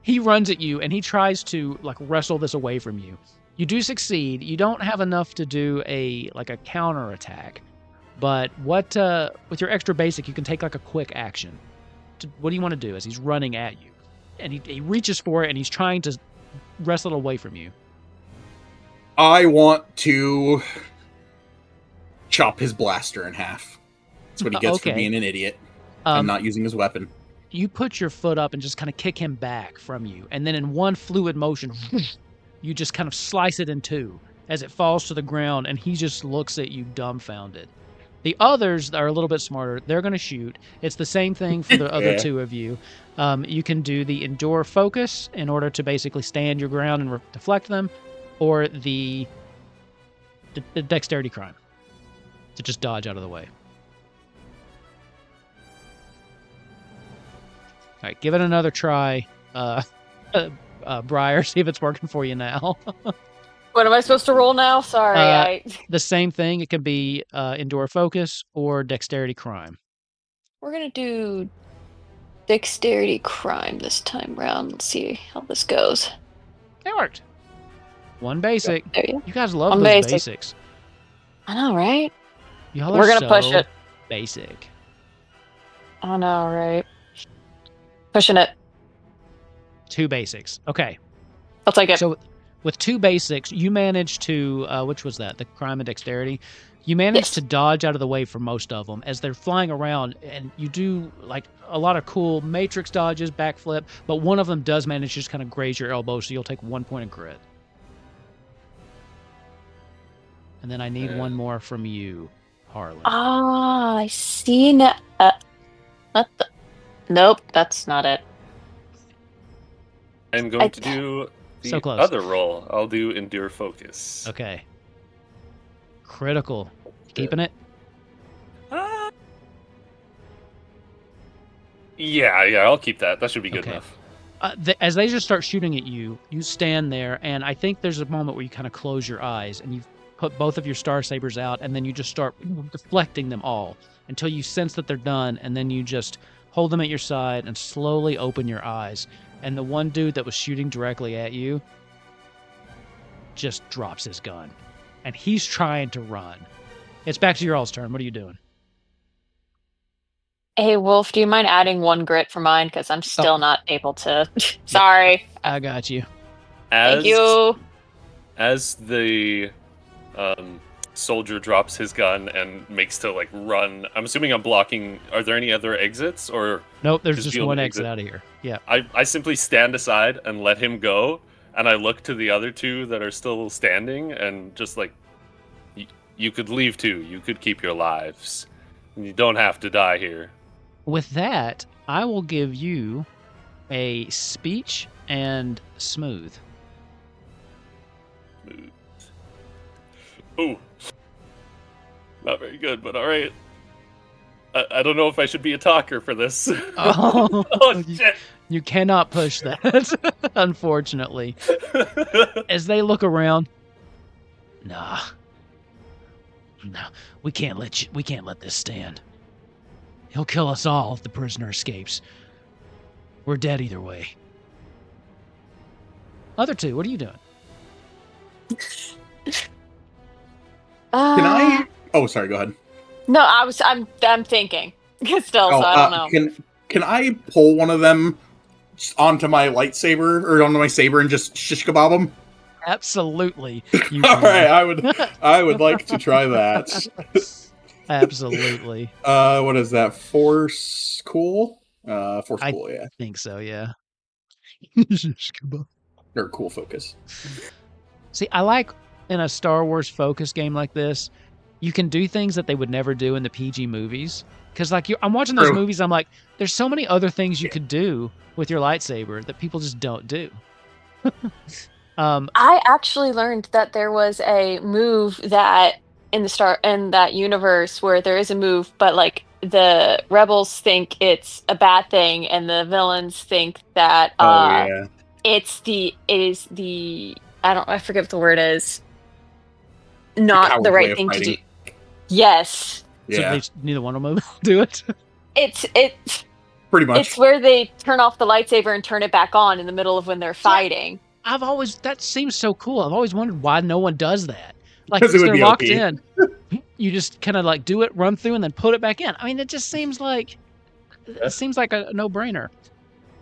He runs at you and he tries to like wrestle this away from you. You do succeed. You don't have enough to do a counter attack, but what with your extra basic, you can take like a quick action. What do you want to do as he's running at you? And he reaches for it and he's trying to wrestle it away from you. I want to chop his blaster in half. That's what he gets for being an idiot and not using his weapon. You put your foot up and just kind of kick him back from you. And then in one fluid motion, you just kind of slice it in 2 as it falls to the ground. And he just looks at you dumbfounded. The others are a little bit smarter. They're going to shoot. It's the same thing for the other 2 of you. You can do the endure focus in order to basically stand your ground and deflect them, or the dexterity crime to just dodge out of the way. All right, give it another try, Bryer. See if it's working for you now. What am I supposed to roll now? Sorry. The same thing. It can be endure focus or dexterity crime. We're going to do dexterity crime this time round. Let's see how this goes. It worked. 1 basic. There you go. You guys love those basics. I know, right? Y'all We're are going to push it. Basic. I know, right? Pushing it. 2 basics. Okay. I'll take it. So with 2 basics, you managed to, which was that? The crime and dexterity? You managed to dodge out of the way for most of them as they're flying around, and you do like a lot of cool matrix dodges, backflip, but one of them does manage to just kind of graze your elbow, so you'll take 1 point of grit. And then I need 1 more from you, Harlan. Ah, I see now. What the? Nope, that's not it. I'm going to do the other roll. I'll do endure focus. Okay. Critical. Keeping it? Yeah, I'll keep that. That should be good enough. As they just start shooting at you, you stand there, and I think there's a moment where you kind of close your eyes, and you put both of your star sabers out, and then you just start deflecting them all until you sense that they're done, and then you just hold them at your side and slowly open your eyes. And the one dude that was shooting directly at you, just drops his gun. And he's trying to run. It's back to your all's turn. What are you doing? Hey, Wolf, do you mind adding 1 grit for mine? Because I'm still not able to. Sorry. I got you. Thank you. As the soldier drops his gun and makes to like run, I'm assuming I'm blocking. Are there any other exits or? Nope, there's just one exit out of here. Yeah. I simply stand aside and let him go, and I look to the other 2 that are still standing and just like, you could leave too. You could keep your lives. You don't have to die here. With that, I will give you a speech and smooth. Smooth. Ooh. Not very good, but all right. I don't know if I should be a talker for this. Oh, Shit. You cannot push that, unfortunately. As they look around, no, we can't let this stand. He'll kill us all if the prisoner escapes. We're dead either way. Other 2, what are you doing? Can I? Oh, sorry. Go ahead. No, I'm thinking still, so I don't know. Can I pull one of them onto my lightsaber or onto my saber and just shish kebab them? Absolutely. All right, I would like to try that. Absolutely. What is that? Force cool? Force cool, yeah. I think so, yeah. Or cool focus. See, I like in a Star Wars focus game like this, you can do things that they would never do in the PG movies. Because like I'm watching those movies, I'm like, there's so many other things you could do with your lightsaber that people just don't do. I actually learned that there was a move that in that universe where there is a move, but like the rebels think it's a bad thing, and the villains think that it is the I forget what the word is. Not the right thing to do. Yes. Yeah. So neither one of them do it. It's pretty much. It's where they turn off the lightsaber and turn it back on in the middle of when they're fighting. That seems so cool. I've always wondered why no one does that. Like, because they're locked in. You just kind of like do it, run through, and then put it back in. I mean, it just seems like a no-brainer.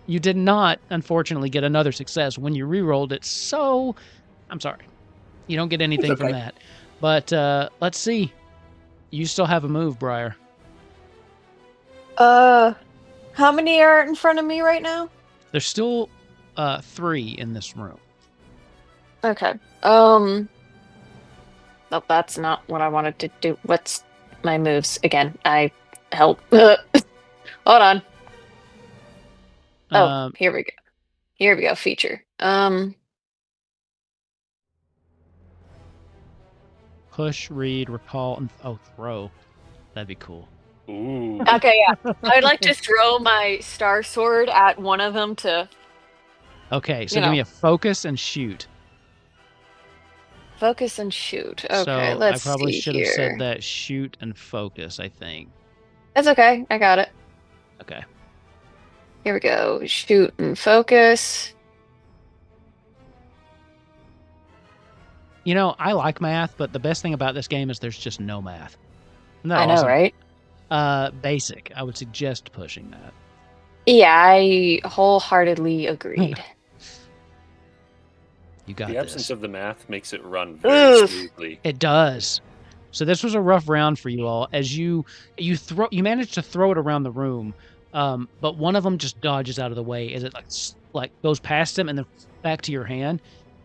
You did not, unfortunately, get another success when you re-rolled it. So, I'm sorry, you don't get anything from that. But let's see. You still have a move, Bryer. How many are in front of me right now? There's still 3 in this room. Okay. Nope, that's not what I wanted to do. What's my moves again? Hold on. Oh, here we go. Here we go. Feature. Push, read, recall, and throw. That'd be cool. Ooh. Okay, yeah. I'd like to throw my star sword at one of them to. Okay, so give me a focus and shoot. Focus and shoot. Okay, so let's see. I probably should have here. said that shoot and focus, I think. That's okay. I got it. Okay. Here we go. Shoot and focus. You know, I like math, but the best thing about this game is there's just no math. I know, right? Basic. I would suggest pushing that. Yeah, I wholeheartedly agreed. You got the this. absence of the math makes it run very smoothly. It does. So this was a rough round for you all. As you managed to throw it around the room, but one of them just dodges out of the way as it like goes past him and then back to your hand.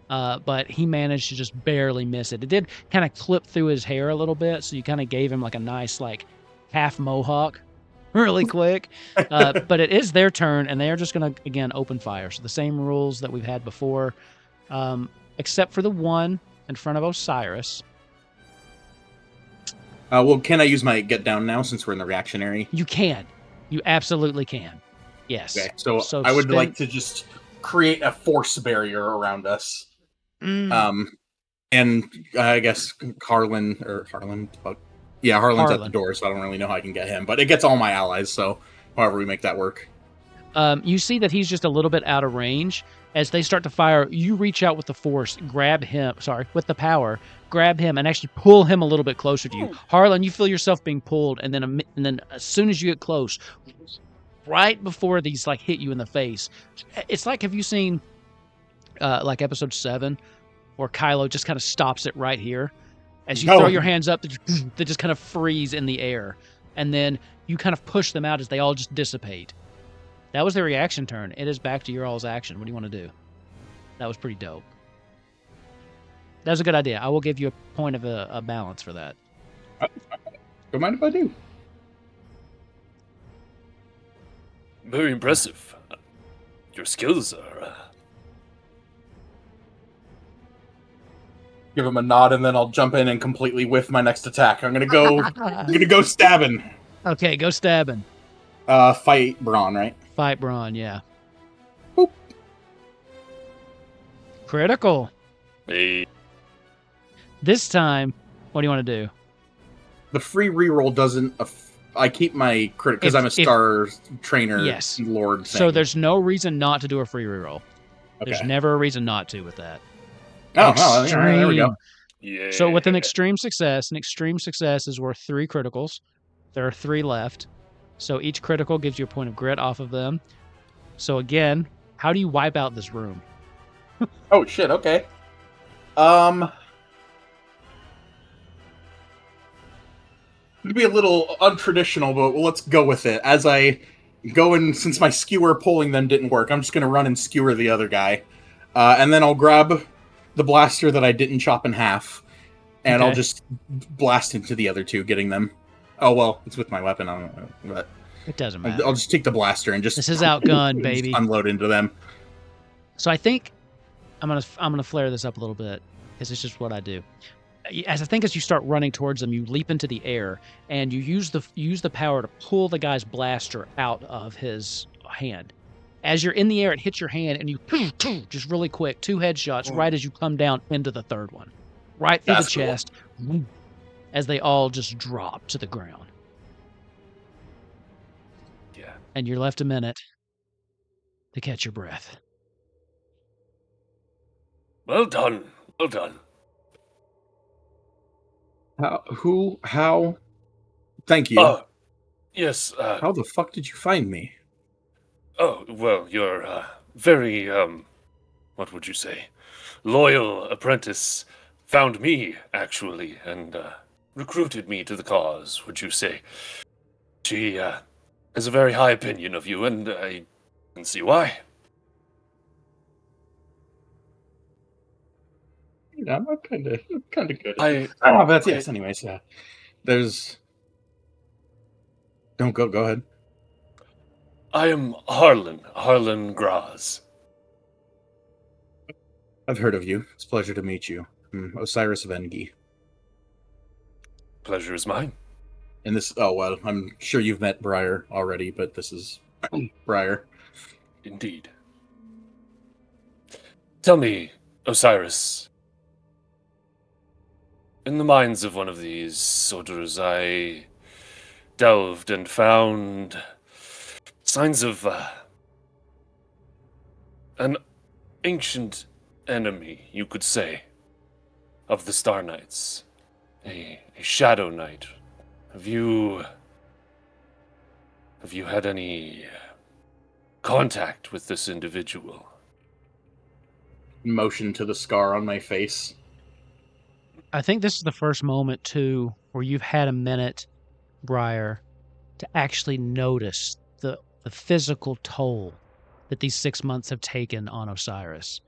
But he managed to just barely miss it. It did kind of clip through his hair a little bit, so you kind of gave him like a nice like half mohawk really quick. But it is their turn, and they are just going to, again, open fire. So the same rules that we've had before, except for the one in front of Osiris. Well, can I use my get down now since we're in the reactionary? You can. You absolutely can. Yes. Okay, so I would like to just create a force barrier around us. And I guess Harlan's at the door, so I don't really know how I can get him. But it gets all my allies, so however we make that work. You see that he's just a little bit out of range. As they start to fire, you reach out with the force, with the power, grab him, and actually pull him a little bit closer to you. Harlan, you feel yourself being pulled, and then as soon as you get close, right before these like hit you in the face, it's like, have you seen like episode 7, where Kylo just kind of stops it right here? As you throw your hands up, they just kind of freeze in the air, and then you kind of push them out as they all just dissipate. That was the reaction turn. It is back to your all's action. What do you want to do? That was pretty dope. That was a good idea. I will give you a point of a balance for that. Don't mind if I do. Very impressive. Your skills are... Give him a nod, and then I'll jump in and completely whiff my next attack. I'm gonna go stabbing. Okay, go stabbing. Fight Braun, right? Fight Braun, yeah. Boop. Critical. Hey. This time, what do you want to do? The free reroll doesn't... I keep my crit because I'm a star trainer. Yes. Lord thing. So there's no reason not to do a free reroll. Okay. There's never a reason not to with that. Oh, there we go. Yeah. So with an extreme success is worth 3 criticals. There are 3 left. So each critical gives you a point of grit off of them. So again, how do you wipe out this room? Oh shit, okay. It'd be a little untraditional, but let's go with it. As I go in, since my skewer pulling them didn't work, I'm just gonna run and skewer the other guy. And then I'll grab the blaster that I didn't chop in half, and I'll just blast into the other 2, getting them. Oh, well, it's with my weapon. I don't know, but It doesn't matter. I'll just take the blaster and just... This is Outgunned, baby. Unload into them. So I think I'm gonna flare this up a little bit, because it's just what I do. As you start running towards them, you leap into the air, and you use the power to pull the guy's blaster out of his hand. As you're in the air, it hits your hand, and you just really quick 2 headshots right as you come down into the 3rd one, right through the chest, as they all just drop to the ground. Yeah. And you're left a minute to catch your breath. Well done. Well done. How? Thank you. Yes. How the fuck did you find me? Oh, well, your very, what would you say, loyal apprentice found me, actually, and recruited me to the cause, would you say. She has a very high opinion of you, and I can see why. Yeah, I'm kind of good. Yes. Anyways, yeah. There's... Don't go ahead. I am Harlan Graaz. I've heard of you. It's a pleasure to meet you. I'm Osiris Vengi. Pleasure is mine. And this... Oh, well, I'm sure you've met Bryer already, but this is Bryer. Indeed. Tell me, Osiris, in the minds of one of these soldiers, I delved and found signs of an ancient enemy, you could say, of the Star Knights. A Shadow Knight. Have you had any contact with this individual? Motion to the scar on my face. I think this is the first moment, too, where you've had a minute, Bryer, to actually notice the physical toll that these 6 months have taken on Osiris.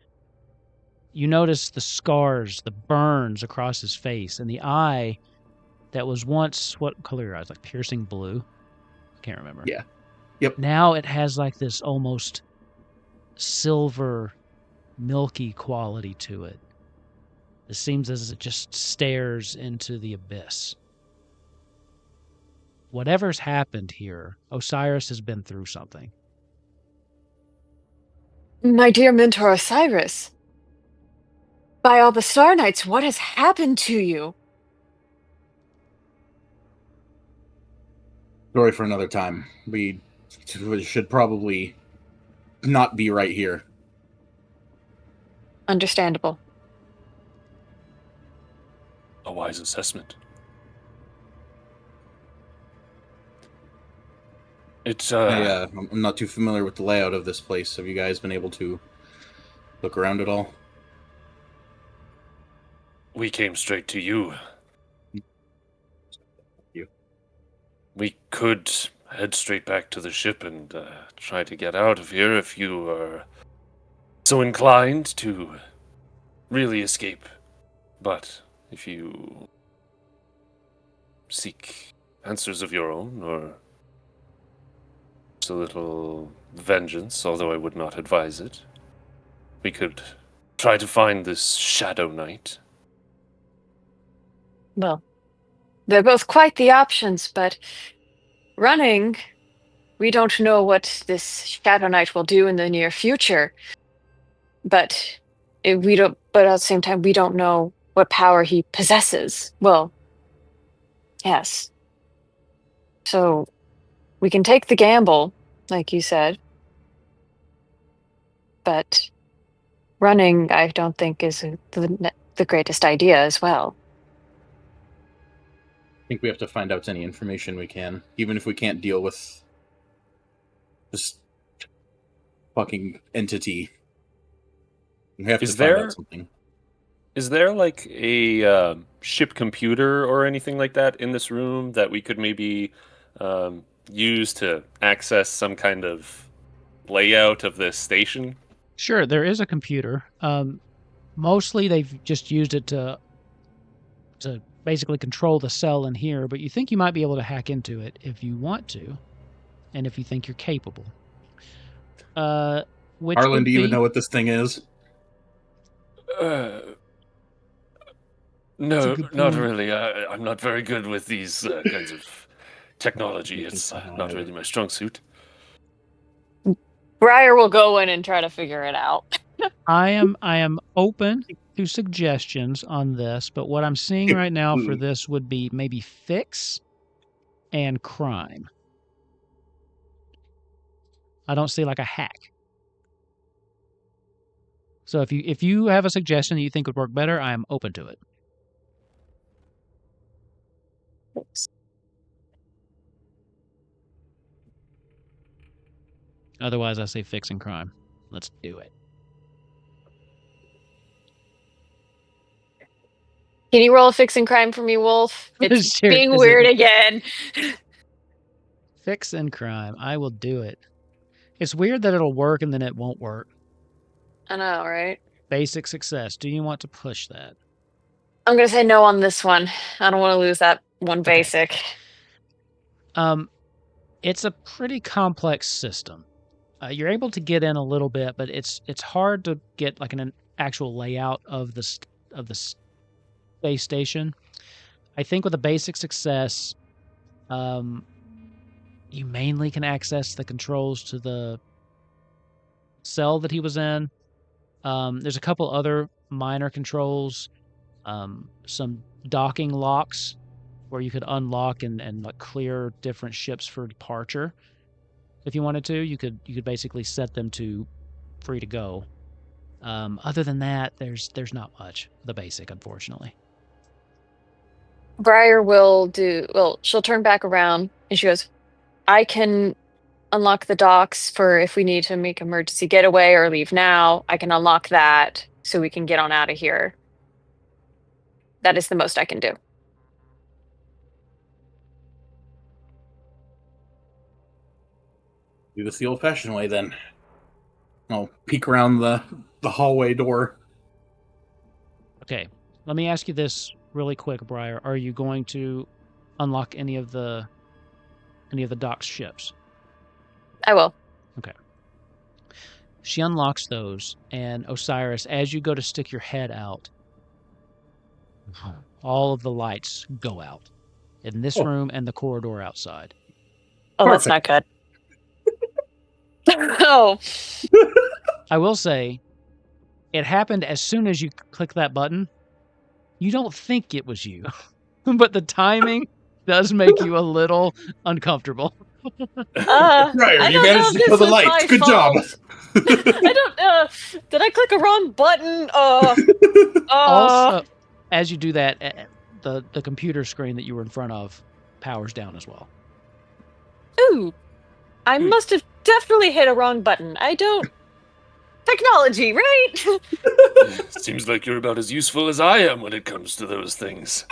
You notice the scars, the burns across his face, and the eye that was once, what color your eyes? Like piercing blue? I can't remember. Yeah. Yep. Now it has like this almost silver, milky quality to it. It seems as it just stares into the abyss. Whatever's happened here, Osiris has been through something. My dear mentor Osiris, by all the Star Knights, what has happened to you? Story for another time. We should probably not be right here. Understandable. A wise assessment. It's I'm not too familiar with the layout of this place. Have you guys been able to look around at all? We came straight to you. We could head straight back to the ship and try to get out of here if you are so inclined to really escape. But if you seek answers of your own, or just a little vengeance, although I would not advise it, we could try to find this Shadow Knight. Well, they're both quite the options, but running, we don't know what this Shadow Knight will do in the near future. But at the same time, we don't know what power he possesses. Well, yes. So we can take the gamble, like you said. But running, I don't think, is the greatest idea as well. I think we have to find out any information we can, even if we can't deal with this fucking entity. We have to find out something. Is there like a ship computer or anything like that in this room that we could maybe use to access some kind of layout of this station? Sure, there is a computer. Mostly they've just used it to basically control the cell in here, but you think you might be able to hack into it if you want to, and if you think you're capable. Harlan, do you even know what this thing is? No, not really. I'm not very good with these kinds of technology. It's not really my strong suit. Bryer will go in and try to figure it out. I am open to suggestions on this, but what I'm seeing right now for this would be maybe fix and crime. I don't see like a hack. So if you have a suggestion that you think would work better, I am open to it. Otherwise, I say fix and crime. Let's do it. Can you roll a fix and crime for me, Wolf? It's Sure, being weird again. Fix and crime. I will do it. It's weird that it'll work and then it won't work. I know, right? Basic success. Do you want to push that? I'm going to say no on this one. I don't want to lose that one basic. It's a pretty complex system. You're able to get in a little bit, but it's hard to get like an actual layout of the space station. I think with a basic success, you mainly can access the controls to the cell that he was in. There's a couple other minor controls, some docking locks where you could unlock and like clear different ships for departure. If you wanted to, you could basically set them to free to go. Other than that, there's not much. The basic, unfortunately. Bryer she'll turn back around and she goes, I can unlock the docks for if we need to make emergency getaway or leave now. I can unlock that so we can get on out of here. That is the most I can do. Do this the old-fashioned way, then. I'll peek around the hallway door. Okay, let me ask you this really quick, Bryer. Are you going to unlock any of the dock's ships? I will. Okay. She unlocks those, and Osiris, as you go to stick your head out, all of the lights go out in this room and the corridor outside. Oh, Perfect. That's not good. Oh. I will say, it happened as soon as you click that button. You don't think it was you, but the timing does make you a little uncomfortable. Right, you managed to kill the lights. Good job. I don't. Did I click a wrong button? Also, as you do that, the computer screen that you were in front of powers down as well. Ooh, I must have definitely hit a wrong button. I don't. Technology, right? Seems like you're about as useful as I am when it comes to those things.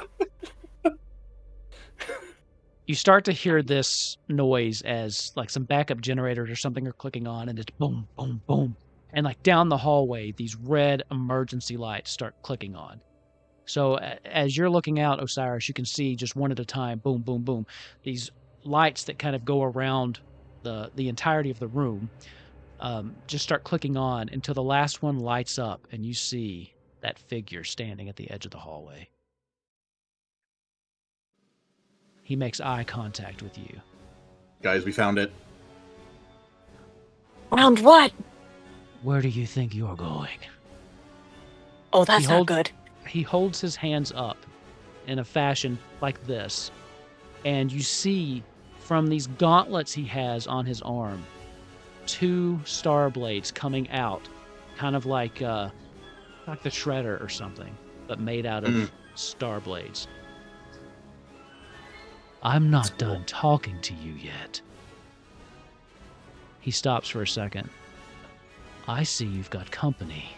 You start to hear this noise as like some backup generators or something are clicking on, and it's boom, boom, boom. And like down the hallway, these red emergency lights start clicking on. So as you're looking out, Osiris, you can see just one at a time, boom, boom, boom. These lights that kind of go around the entirety of the room just start clicking on until the last one lights up and you see that figure standing at the edge of the hallway. He makes eye contact with you. Guys, we found it. Round what? Where do you think you're going? Oh, that's not good. He holds his hands up in a fashion like this, and you see from these gauntlets he has on his arm, 2 star blades coming out, kind of like the Shredder or something, but made out of star blades. I'm not done talking to you yet. He stops for a second. I see you've got company.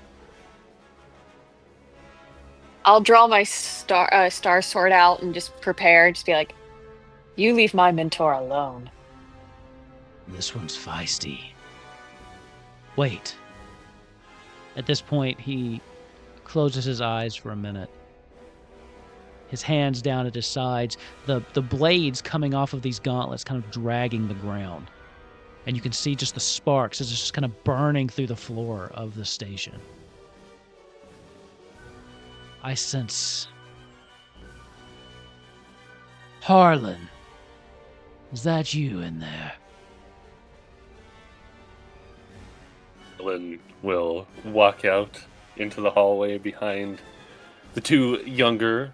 I'll draw my star sword out and just prepare. Just be like, you leave my mentor alone. This one's feisty. Wait. At this point, he closes his eyes for a minute. His hands down at his sides, the blades coming off of these gauntlets kind of dragging the ground. And you can see just the sparks as it's just kind of burning through the floor of the station. I sense... Harlan, is that you in there? Kellen will walk out into the hallway behind the 2 younger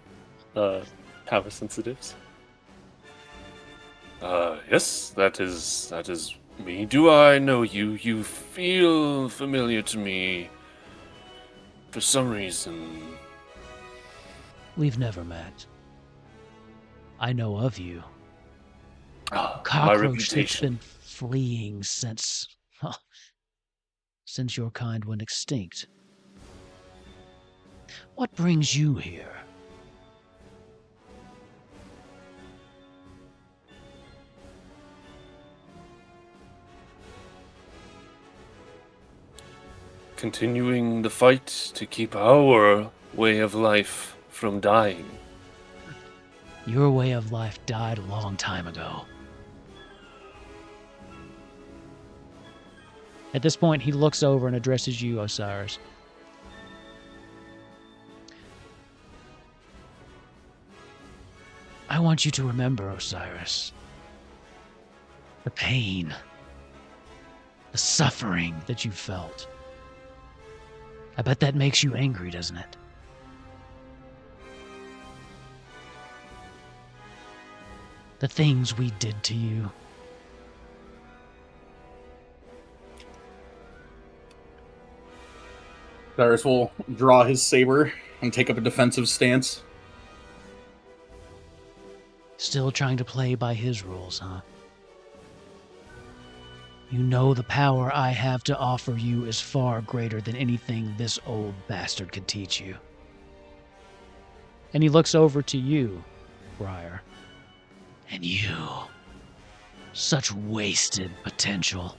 power sensitives. Yes, that is me. Do I know you? You feel familiar to me for some reason. We've never met. I know of you. My Cockroach that's reputation. been fleeing since your kind went extinct. What brings you here? Continuing the fight to keep our way of life from dying. Your way of life died a long time ago. At this point, he looks over and addresses you, Osiris. I want you to remember, Osiris, the pain, the suffering that you felt. I bet that makes you angry, doesn't it? The things we did to you. Cyrus will draw his saber and take up a defensive stance. Still trying to play by his rules, huh? You know the power I have to offer you is far greater than anything this old bastard could teach you. And he looks over to you, Bryer. And you. Such wasted potential.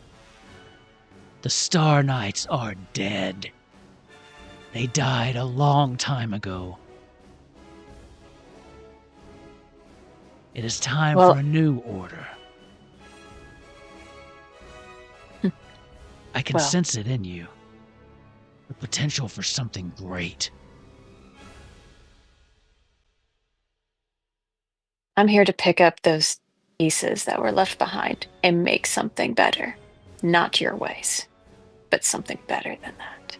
The Star Knights are dead. They died a long time ago. It is time for a new order. I can sense it in you. The potential for something great. I'm here to pick up those pieces that were left behind and make something better. Not your ways, but something better than that.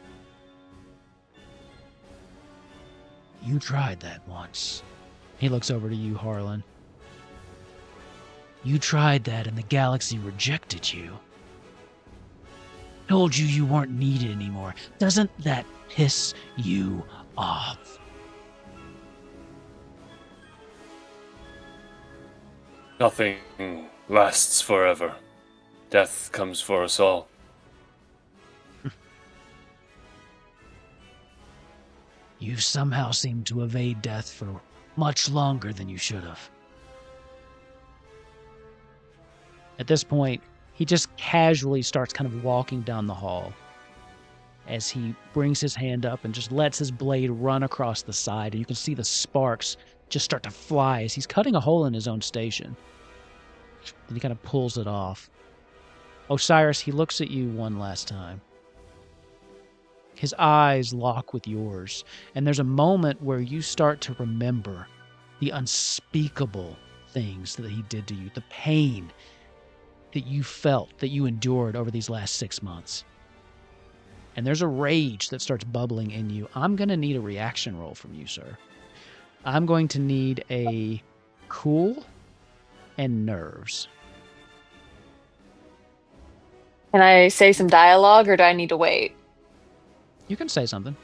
You tried that once. He looks over to you, Harlan. You tried that and the galaxy rejected you. told you you weren't needed anymore. Doesn't that piss you off? Nothing lasts forever. Death comes for us all. You somehow seem to evade death for much longer than you should have. At this point, he just casually starts kind of walking down the hall as he brings his hand up and just lets his blade run across the side. And you can see the sparks just start to fly as he's cutting a hole in his own station. Then he kind of pulls it off. Osiris, he looks at you one last time. His eyes lock with yours, and there's a moment where you start to remember the unspeakable things that he did to you, the pain that you felt, that you endured over these last 6 months. And there's a rage that starts bubbling in you. I'm going to need a reaction roll from you, sir. I'm going to need a cool and nerves. Can I say some dialogue, or do I need to wait? You can say something.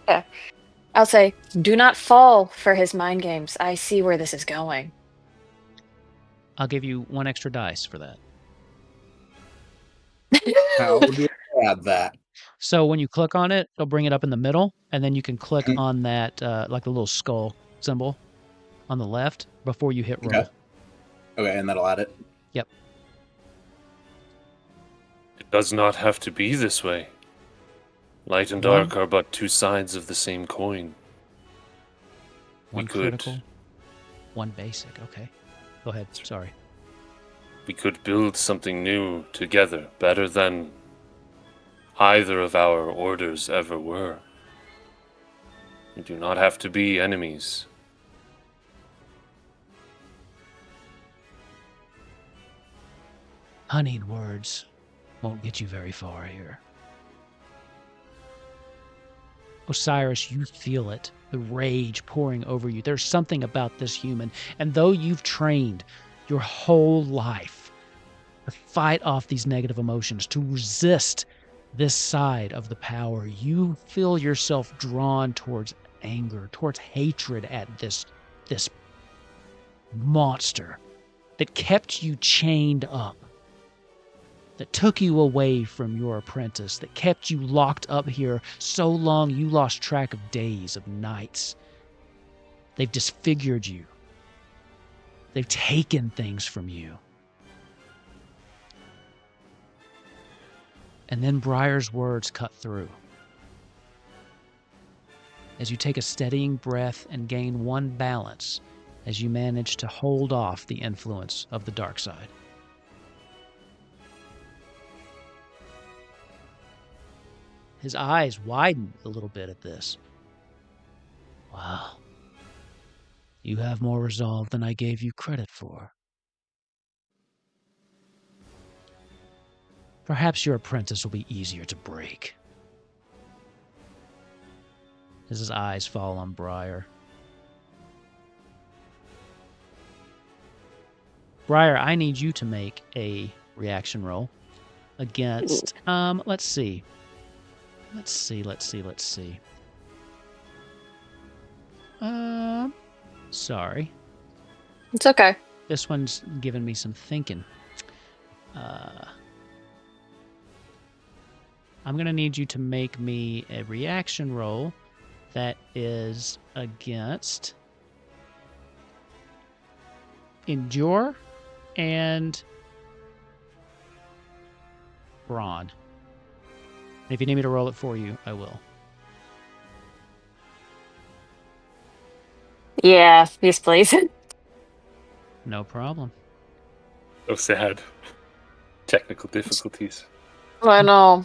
Okay. I'll say, do not fall for his mind games. I see where this is going. I'll give you 1 extra dice for that. How do I add that? So when you click on it, it'll bring it up in the middle, and then you can click on that, like the little skull symbol on the left before you hit roll. Okay, and that'll add it. Yep. It does not have to be this way. Light and dark are but two sides of the same coin. 1 critical, 1 basic. Okay. Go ahead. Sorry. We could build something new together, better than either of our orders ever were. We do not have to be enemies. Honeyed words won't get you very far here. Osiris, you feel it, the rage pouring over you. There's something about this human, and though you've trained your whole life to fight off these negative emotions, to resist this side of the power, you feel yourself drawn towards anger, towards hatred at this monster that kept you chained up, that took you away from your apprentice, that kept you locked up here so long you lost track of days, of nights. They've disfigured you. They've taken things from you. And then Bryer's words cut through. As you take a steadying breath and gain 1 balance, as you manage to hold off the influence of the dark side. His eyes widen a little bit at this. Wow. You have more resolve than I gave you credit for. Perhaps your apprentice will be easier to break. As his eyes fall on Bryer. Bryer, I need you to make a reaction roll against, let's see. Sorry. It's okay. This one's giving me some thinking. I'm going to need you to make me a reaction roll that is against Endure and Brawn. And if you need me to roll it for you, I will. Yeah, yes, please. No problem. So sad. Technical difficulties. I know.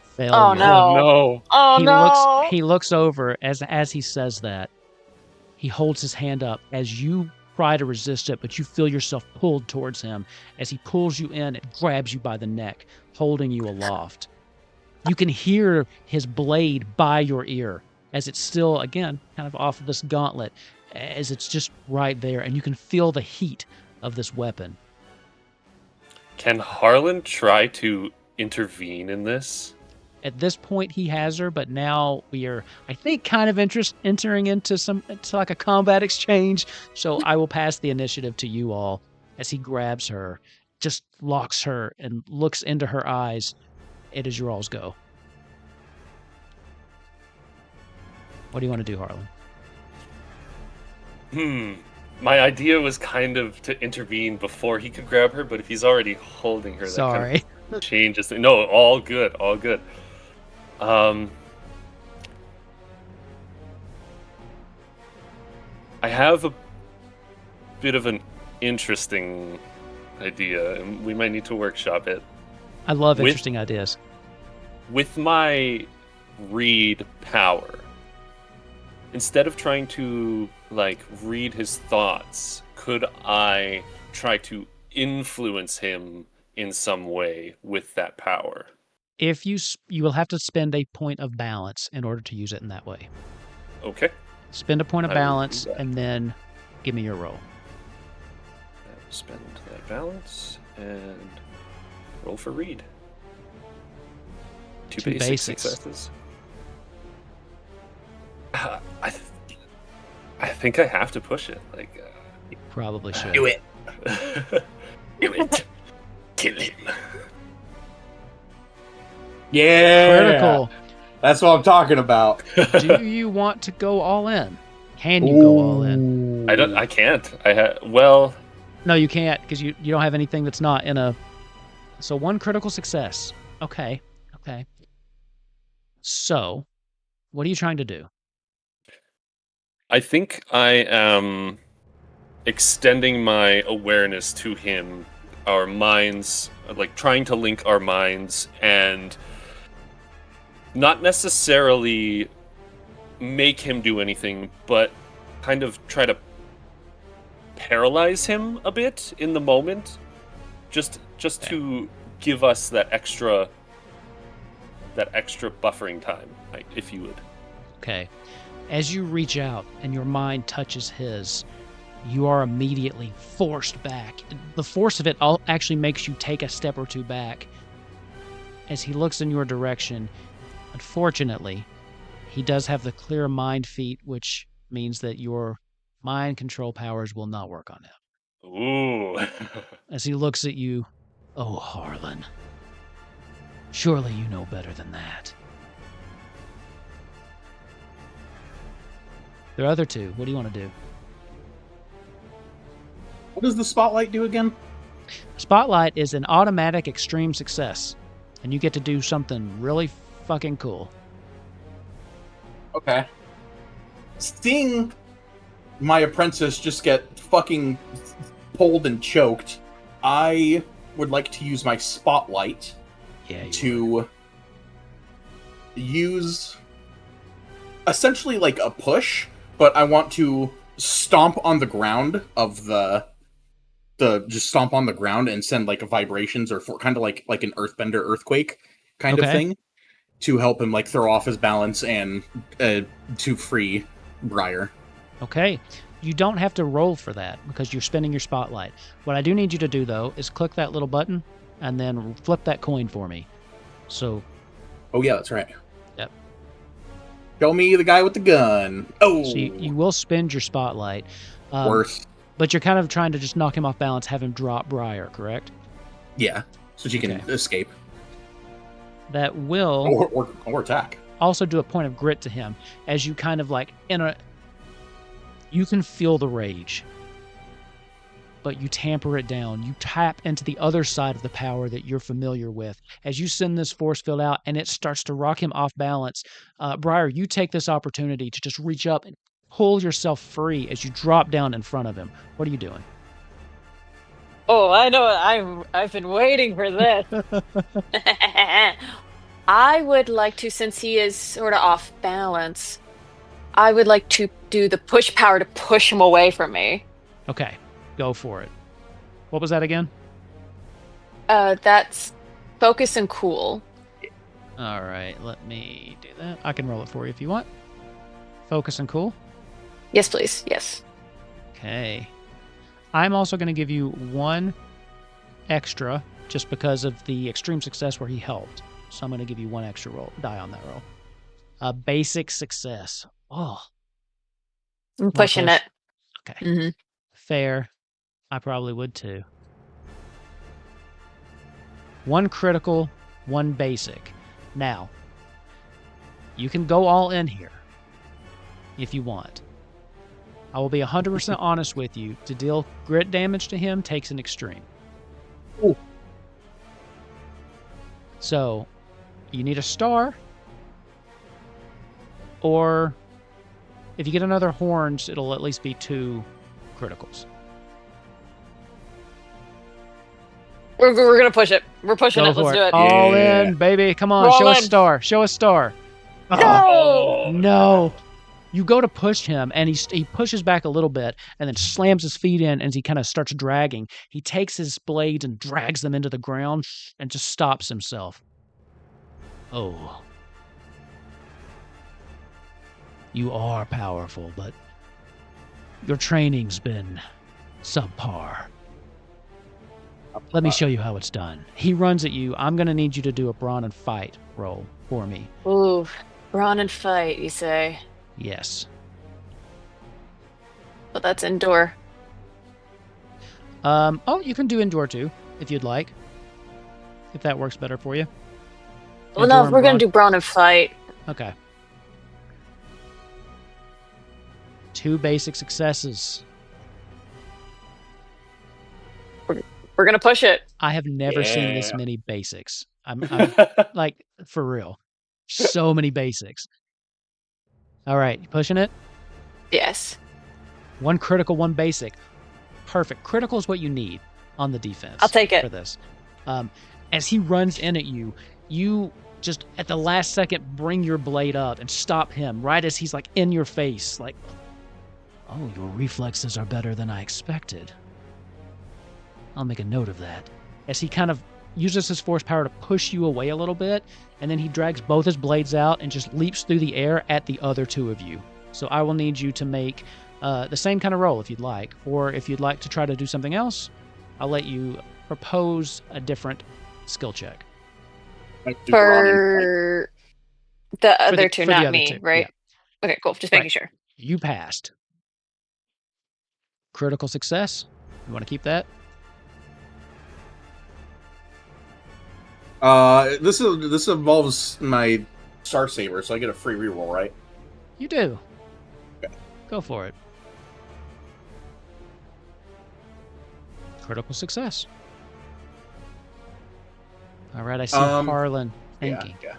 Failure. Oh no. Oh no. Oh no. He looks over as he says that. He holds his hand up as you try to resist it, but you feel yourself pulled towards him. As he pulls you in, it grabs you by the neck, holding you aloft. You can hear his blade by your ear as it's still, again, kind of off of this gauntlet, as it's just right there, and you can feel the heat of this weapon. Can Harlan try to intervene in this? At this point, he has her, but now we are, I think, kind of entering into like a combat exchange. So I will pass the initiative to you all as he grabs her, just locks her, and looks into her eyes. It is your all's go. What do you want to do, Harlan? My idea was kind of to intervene before he could grab her, but if he's already holding her, Sorry. that kind of changes things. No, all good, all good. I have a bit of an interesting idea, and we might need to workshop it. I love interesting ideas. With my read power, instead of trying to read his thoughts, could I try to influence him in some way with that power? If you will have to spend a point of balance in order to use it in that way. Okay. Spend a point of I will do balance, that. and then give me your roll. Spend that balance and roll for read. Two basic successes. I think I have to push it. You probably should. Do it. Do it. Kill him. Yeah. Critical. That's what I'm talking about. Do you want to go all in? Can you go all in? I can't. Well, No, you can't, because you don't have anything that's not in a... So one critical success. Okay. So, what are you trying to do? I think I am extending my awareness to him, our minds, trying to link our minds, and not necessarily make him do anything, but kind of try to paralyze him a bit in the moment, just to give us that extra buffering time, if you would. Okay. As you reach out and your mind touches his, you are immediately forced back. The force of it actually makes you take a step or two back. As he looks in your direction, unfortunately, he does have the clear mind feat, which means that your mind control powers will not work on him. Ooh. As he looks at you, oh, Harlan, surely you know better than that. The other two, what do you want to do? What does the spotlight do again? Spotlight is an automatic extreme success, and you get to do something really fucking cool. Okay. Seeing my apprentice just get fucking pulled and choked, I would like to use my spotlight to use essentially like a push, but I want to stomp on the ground of the just stomp on the ground and send like vibrations or kind of like an earthbender earthquake kind of thing to help him throw off his balance and to free Bryer. Okay. You don't have to roll for that because you're spinning your spotlight. What I do need you to do, though, is click that little button and then flip that coin for me. So... Oh, yeah, that's right. Yep. Show me the guy with the gun. Oh! So you will spend your spotlight. Worse. But you're kind of trying to just knock him off balance, have him drop Bryer, correct? Yeah, so she can escape. That will... Or attack. Also do a point of grit to him as you kind of you can feel the rage, but you tamper it down. You tap into the other side of the power that you're familiar with. As you send this force field out and it starts to rock him off balance, Bryer, you take this opportunity to just reach up and pull yourself free as you drop down in front of him. What are you doing? Oh, I know. I've been waiting for this. I would like to, since he is sort of off balance, I would like to do the push power to push him away from me. Okay, go for it. What was that again? That's focus and cool. All right, let me do that. I can roll it for you if you want. Focus and cool. Yes, please. Yes. Okay. I'm also going to give you one extra just because of the extreme success where he helped. So I'm going to give you 1 extra die on that roll. A basic success. Oh. I'm pushing push? it. Okay. Mm-hmm. Fair. I probably would too. 1 critical, 1 basic. Now, you can go all in here if you want. I will be 100% honest with you. To deal grit damage to him takes an extreme. Ooh. So, you need a star, or if you get another horns, it'll at least be 2 criticals. We're gonna push it. We're pushing Go it. for Let's do it. All Yeah. in, baby. Come on, Roll show a in. star. Show a star. No! Oh, No. You go to push him, and he pushes back a little bit, and then slams his feet in as he kind of starts dragging. He takes his blades and drags them into the ground and just stops himself. Oh. You are powerful, but your training's been subpar. Let me show you how it's done. He runs at you. I'm going to need you to do a brawn and fight roll for me. Ooh, brawn and fight, you say? Yes. But that's indoor. Oh, you can do indoor too, if you'd like. If that works better for you. Well, Indoor no, and we're gonna brawn? do brawn and fight. Okay. 2 basic successes. We're gonna push it. I have never seen this Yeah. many basics. I'm like, for real. So many basics. All right, you pushing it? Yes. 1 critical, 1 basic. Perfect. Critical is what you need on the defense. I'll take it. For this. As he runs in at you, you just at the last second bring your blade up and stop him right as he's like in your face. Like, oh, your reflexes are better than I expected. I'll make a note of that. As he kind of uses his force power to push you away a little bit, and then he drags both his blades out and just leaps through the air at the other 2 of you. So I will need you to make the same kind of roll if you'd like, or if you'd like to try to do something else, I'll let you propose a different skill check. For the other two, for the not other me, 2, right? yeah. Okay, cool. Just Right. making sure. You passed. Critical success. You want to keep that? This involves my Star Saber, so I get a free reroll, right? You do. Okay. Go for it. Critical success. All right, I see Harlan thinking. Yeah.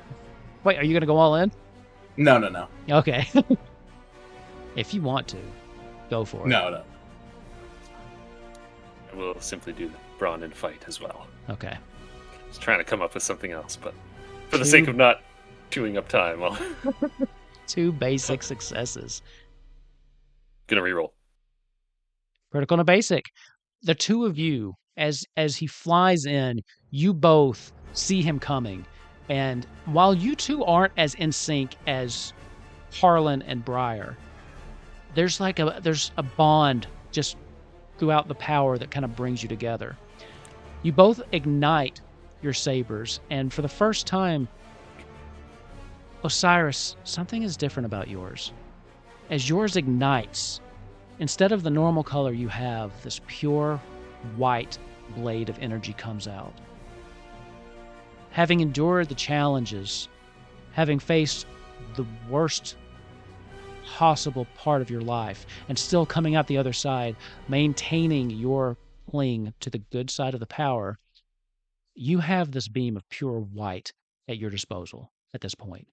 Wait, are you going to go all in? No. Okay. If you want to, go for it. No. I will simply do the brawn and fight as well. Okay. I was trying to come up with something else, but for the sake of not chewing up time, I'm 2 basic successes. gonna reroll. Critical and a basic. The 2 of you, as he flies in, you both see him coming. And while you 2 aren't as in sync as Harlan and Bryer, there's a bond just throughout the power that kind of brings you together. You both ignite your sabers, and for the first time, Osiris, something is different about yours. As yours ignites, instead of the normal color you have, this pure white blade of energy comes out. Having endured the challenges, having faced the worst possible part of your life, and still coming out the other side, maintaining your cling to the good side of the power, you have this beam of pure white at your disposal at this point,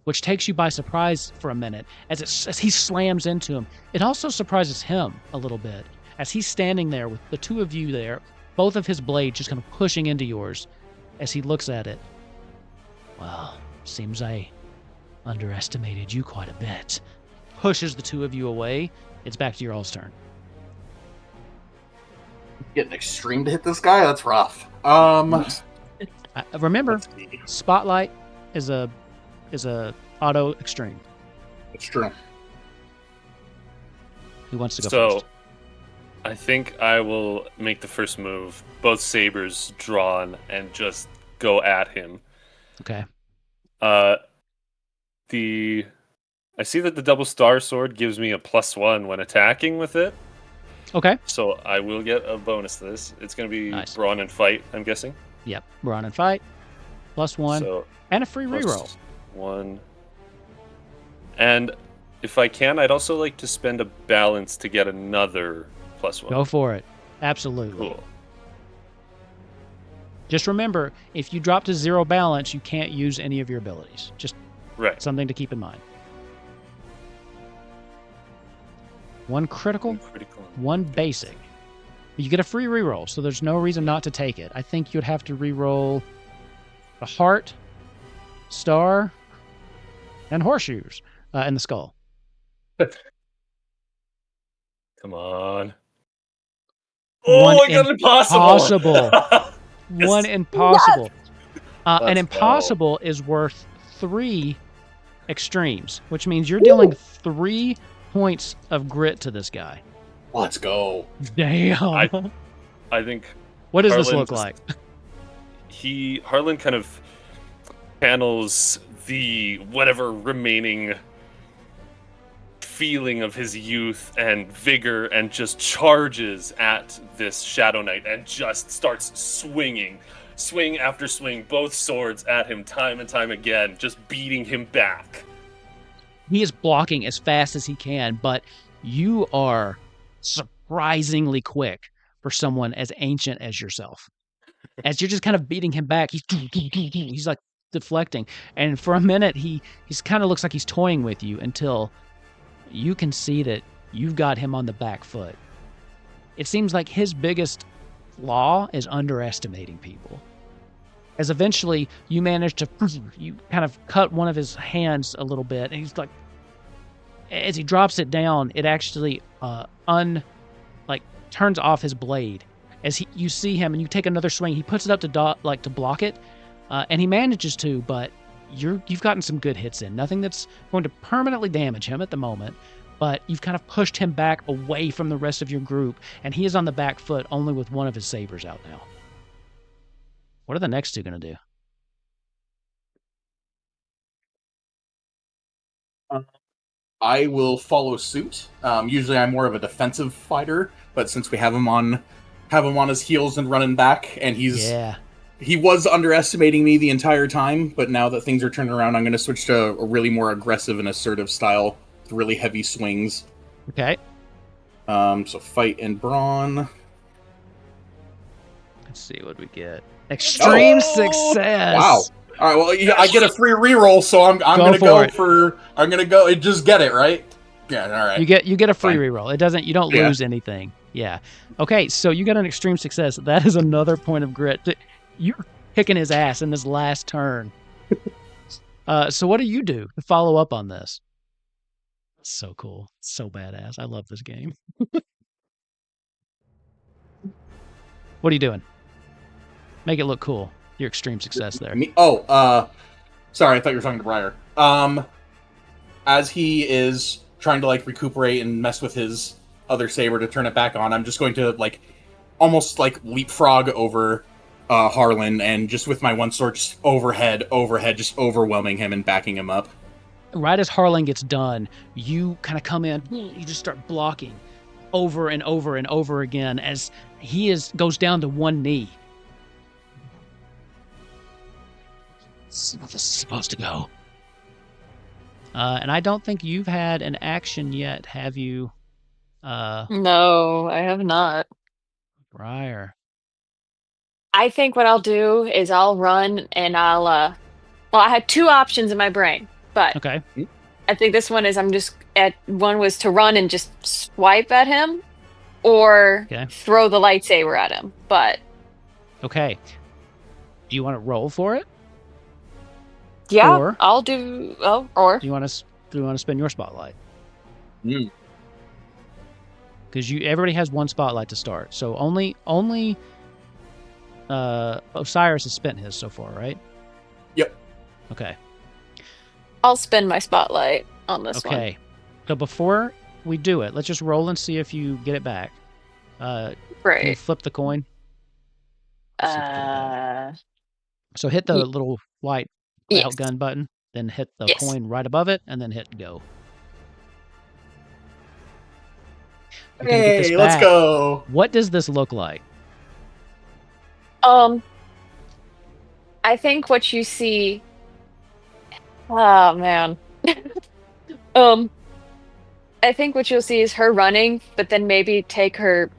which takes you by surprise for a minute as he slams into him. It also surprises him a little bit as he's standing there with the 2 of you there, both of his blades just kind of pushing into yours as he looks at it. Well, seems I underestimated you quite a bit. Pushes the 2 of you away. It's back to your all's turn. Getting extreme to hit this guy? That's rough. Remember, Let's see. Spotlight is a auto extreme. It's true. Who wants to go So, first? I think I will make the first move, both sabers drawn, and just go at him. Okay. I see that the double star sword gives me a +1 when attacking with it, Okay. so I will get a bonus to this. It's going to be Nice. brawn and fight, I'm guessing. Yep. Brawn and fight. +1. So And a free reroll. +1. And if I can, I'd also like to spend a balance to get another +1. Go for it. Absolutely. Cool. Just remember, if you drop to 0 balance, you can't use any of your abilities. Just Right. something to keep in mind. 1 critical, Critical. 1 basic. You get a free reroll, so there's no reason not to take it. I think you'd have to reroll a heart, star, and horseshoes in the skull. Come on. One Oh, I got impossible. impossible. Yes. 1 impossible. An Let's impossible is worth 3 extremes, which means you're dealing 3 points of grit to this guy. Let's go. Damn. I think What does this Harlan look just- like? Harlan kind of channels the whatever remaining feeling of his youth and vigor and just charges at this Shadow Knight and just starts swing after swing, both swords at him time and time again, just beating him back. He is blocking as fast as he can, but you are surprisingly quick for someone as ancient as yourself. As you're just kind of beating him back, he's like deflecting. And for a minute, he's kind of looks like he's toying with you until you can see that you've got him on the back foot. It seems like his biggest flaw is underestimating people. As eventually you manage to, you kind of cut one of his hands a little bit, and he's like, as he drops it down, it actually turns off his blade. As you see him and you take another swing, he puts it up to block it, and he manages to, but you've gotten some good hits in. Nothing that's going to permanently damage him at the moment, but you've kind of pushed him back away from the rest of your group, and he is on the back foot only with one of his sabers out now. What are the next two going to do? I will follow suit. Usually, I'm more of a defensive fighter, but since we have him on his heels and running back, and he was underestimating me the entire time, but now that things are turning around, I'm going to switch to a really more aggressive and assertive style with really heavy swings. Okay. So fight and brawn. Let's see what we get. Extreme success. Wow. All right. Well, yeah, I get a free reroll, so I'm going to go. Just get it right. Yeah. All right. You get a free Fine. reroll. You don't lose anything. Yeah. Okay. So you got an extreme success. That is another point of grit. You're kicking his ass in this last turn. So what do you do to follow up on this? So cool. So badass. I love this game. What are you doing? Make it look cool. Your extreme success there. Sorry, I thought you were talking to Bryer. As he is trying to recuperate and mess with his other saber to turn it back on, I'm just going to almost leapfrog over Harlan, and just with my one sword, just overhead, just overwhelming him and backing him up. Right as Harlan gets done, you kind of come in, you just start blocking over and over and over again as he goes down to one knee. This is supposed to go. And I don't think you've had an action yet, have you? No, I have not. Bryer. I think what I'll do is I'll run and I'll I had 2 options in my brain, but Okay. I think this one is one was to run and just swipe at him or throw the lightsaber at him. But okay. Do you want to roll for it? Yeah, or, I'll do. Oh, or do you want to spend your spotlight? Mm. Because everybody has one spotlight to start, so only Osiris has spent his so far, right? Yep. Okay. I'll spend my spotlight on this one. Okay. So before we do it, let's just roll and see if you get it back. Can you Right. flip the coin? See if you get it back. Uh, So hit the Ye- little white yes. outgun button, then hit the Yes. coin right above it, and then hit go. You're gonna get this Hey, let's back. go. What does this look like? I think what you see. Oh man. I think what you'll see is her running, but then maybe take her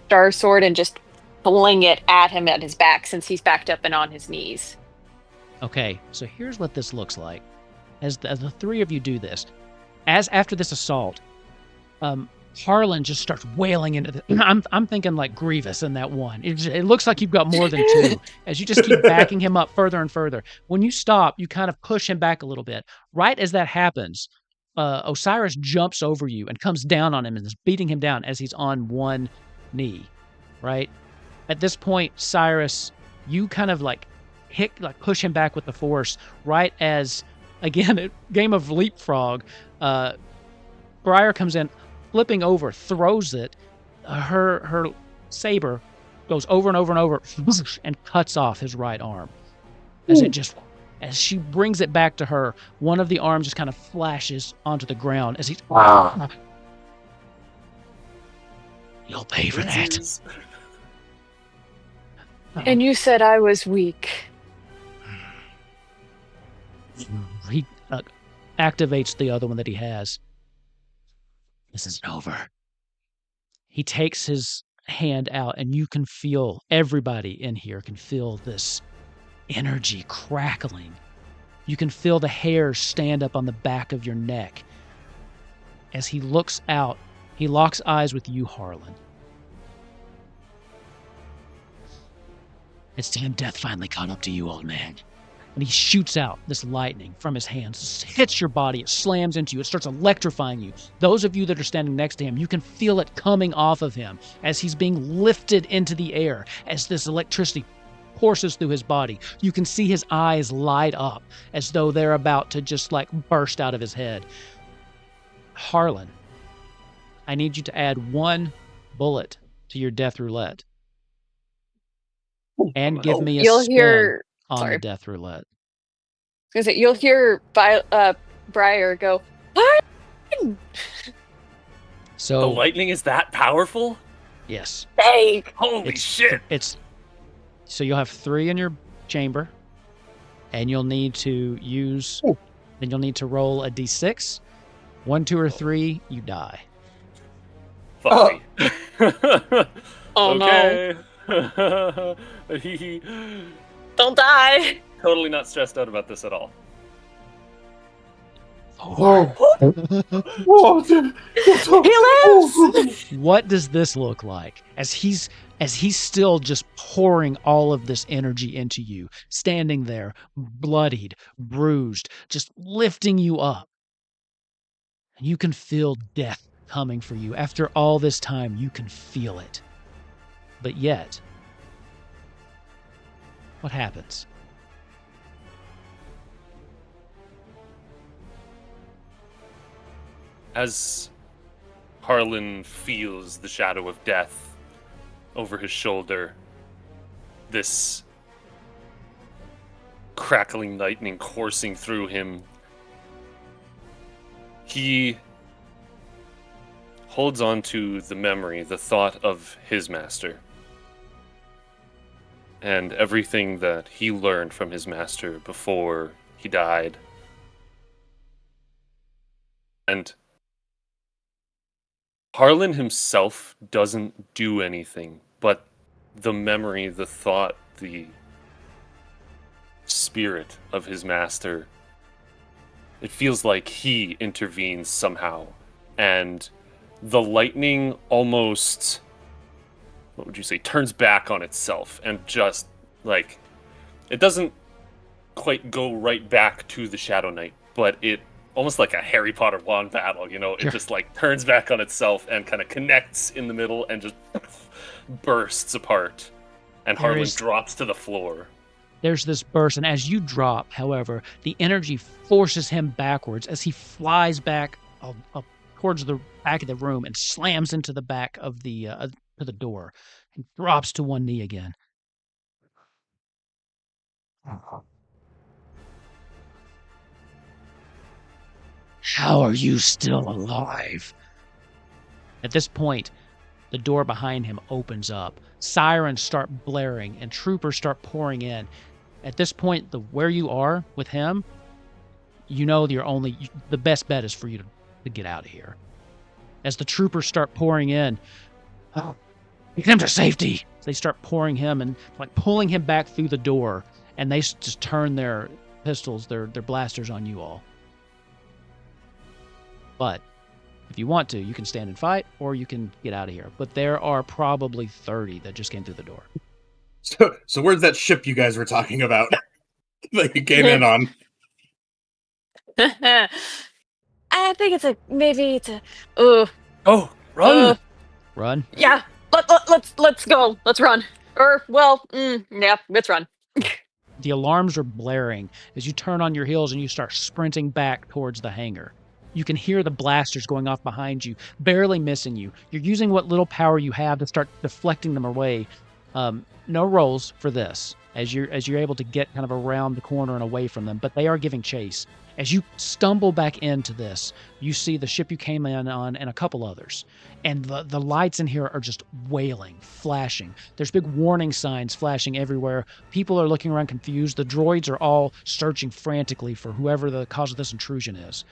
star sword and just fling it at him at his back since he's backed up and on his knees. Okay, so here's what this looks like. As the three of you do this, after this assault, Harlan just starts wailing into the. I'm thinking like Grievous in that one. It looks like you've got more than two. As you just keep backing him up further and further. When you stop, you kind of push him back a little bit. Right as that happens, Osiris jumps over you and comes down on him and is beating him down as he's on one knee. Right at this point, Cyrus, you kind of push him back with the force. Right as again, a game of leapfrog. Bryer comes in, flipping over, throws it. Her saber goes over and over and over and cuts off his right arm. As she brings it back to her, one of the arms just kind of flashes onto the ground as he's. Wow. You'll pay for that. And you said I was weak. He activates the other one that he has. This isn't over. He takes his hand out, and you can feel, everybody in here can feel this energy crackling. You can feel the hairs stand up on the back of your neck. As he looks out, he locks eyes with you, Harlan. It's time death finally caught up to you, old man. And he shoots out this lightning from his hands, hits your body, it slams into you, it starts electrifying you. Those of you that are standing next to him, you can feel it coming off of him as he's being lifted into the air, as this electricity courses through his body. You can see his eyes light up as though they're about to just burst out of his head. Harlan, I need you to add 1 bullet to your death roulette. And give me a spin on the death roulette. Because you'll hear Bryer go, "Pardon!" So the lightning is that powerful? Yes. Dang. Holy shit! So you'll have 3 in your chamber, and you'll need to use. Then you'll need to roll a d6. 1, 2, or 3, you die. Fuck me. Oh okay. no! Don't die. Totally not stressed out about this at all. Whoa. Whoa, dude. He lives. What does this look like as he's still just pouring all of this energy into you, standing there, bloodied, bruised, just lifting you up? And you can feel death coming for you. After all this time, you can feel it. But yet, what happens? As Harlan feels the shadow of death over his shoulder, this crackling lightning coursing through him, he holds on to the memory, the thought of his master, and everything that he learned from his master before he died. And Harlan himself doesn't do anything, but the memory, the thought, the spirit of his master, it feels like he intervenes somehow. And the lightning almost, what would you say, turns back on itself and just, it doesn't quite go right back to the Shadow Knight, but it, almost like a Harry Potter wand battle, it just turns back on itself and kind of connects in the middle and just bursts apart. And Harlan drops to the floor. There's this burst, and as you drop, however, the energy forces him backwards as he flies back up towards the back of the room and slams into the back of the to the door and drops to one knee again. How are you still alive? At this point, the door behind him opens up. Sirens start blaring and troopers start pouring in. At this point, where you are with him, you know the best bet is for you to get out of here. As the troopers start pouring in, get him to safety. They start pouring him and like pulling him back through the door, and they just turn their pistols, their blasters on you all. But if you want to, you can stand and fight, or you can get out of here. But there are probably 30 that just came through the door. So where's that ship you guys were talking about that you came in on? I think maybe it's a. Oh, run! Run. Yeah. Let's go. Let's run. Yeah, let's run. The alarms are blaring as you turn on your heels and you start sprinting back towards the hangar. You can hear the blasters going off behind you, barely missing you. You're using what little power you have to start deflecting them away. No rolls for this, as you're able to get kind of around the corner and away from them, but they are giving chase. As you stumble back into this, you see the ship you came in on and a couple others. And the lights in here are just wailing, flashing. There's big warning signs flashing everywhere. People are looking around confused. The droids are all searching frantically for whoever the cause of this intrusion is.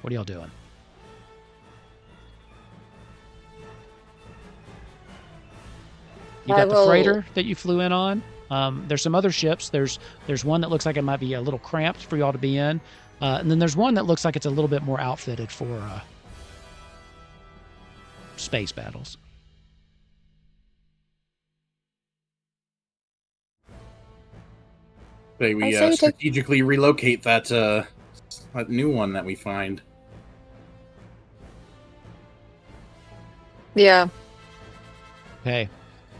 What are y'all doing? You got the freighter that you flew in on. There's some other ships. There's one that looks like it might be a little cramped for y'all to be in. And then there's one that looks like it's a little bit more outfitted for space battles. We strategically relocate that new one that we find. Yeah. Okay.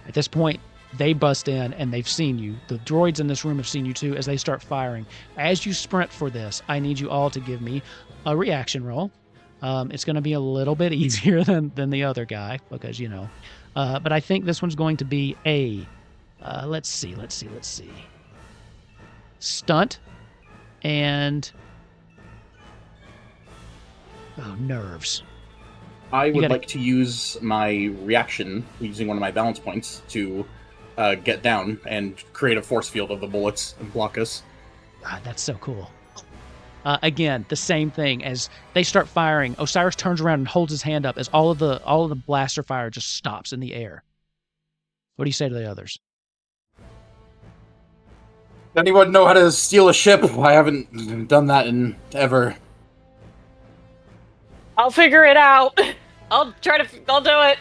At this point, they bust in and they've seen you. The droids in this room have seen you too as they start firing. As you sprint for this, I need you all to give me a reaction roll. It's going to be a little bit easier than the other guy because, but I think this one's going to be a, let's see. Stunt and, nerves. I would like to use my reaction, using one of my balance points, to get down and create a force field of the bullets and block us. God, that's so cool. Again, the same thing. As they start firing, Osiris turns around and holds his hand up as all of the blaster fire just stops in the air. What do you say to the others? Anyone know how to steal a ship? I haven't done that in ever. I'll figure it out. I'll do it.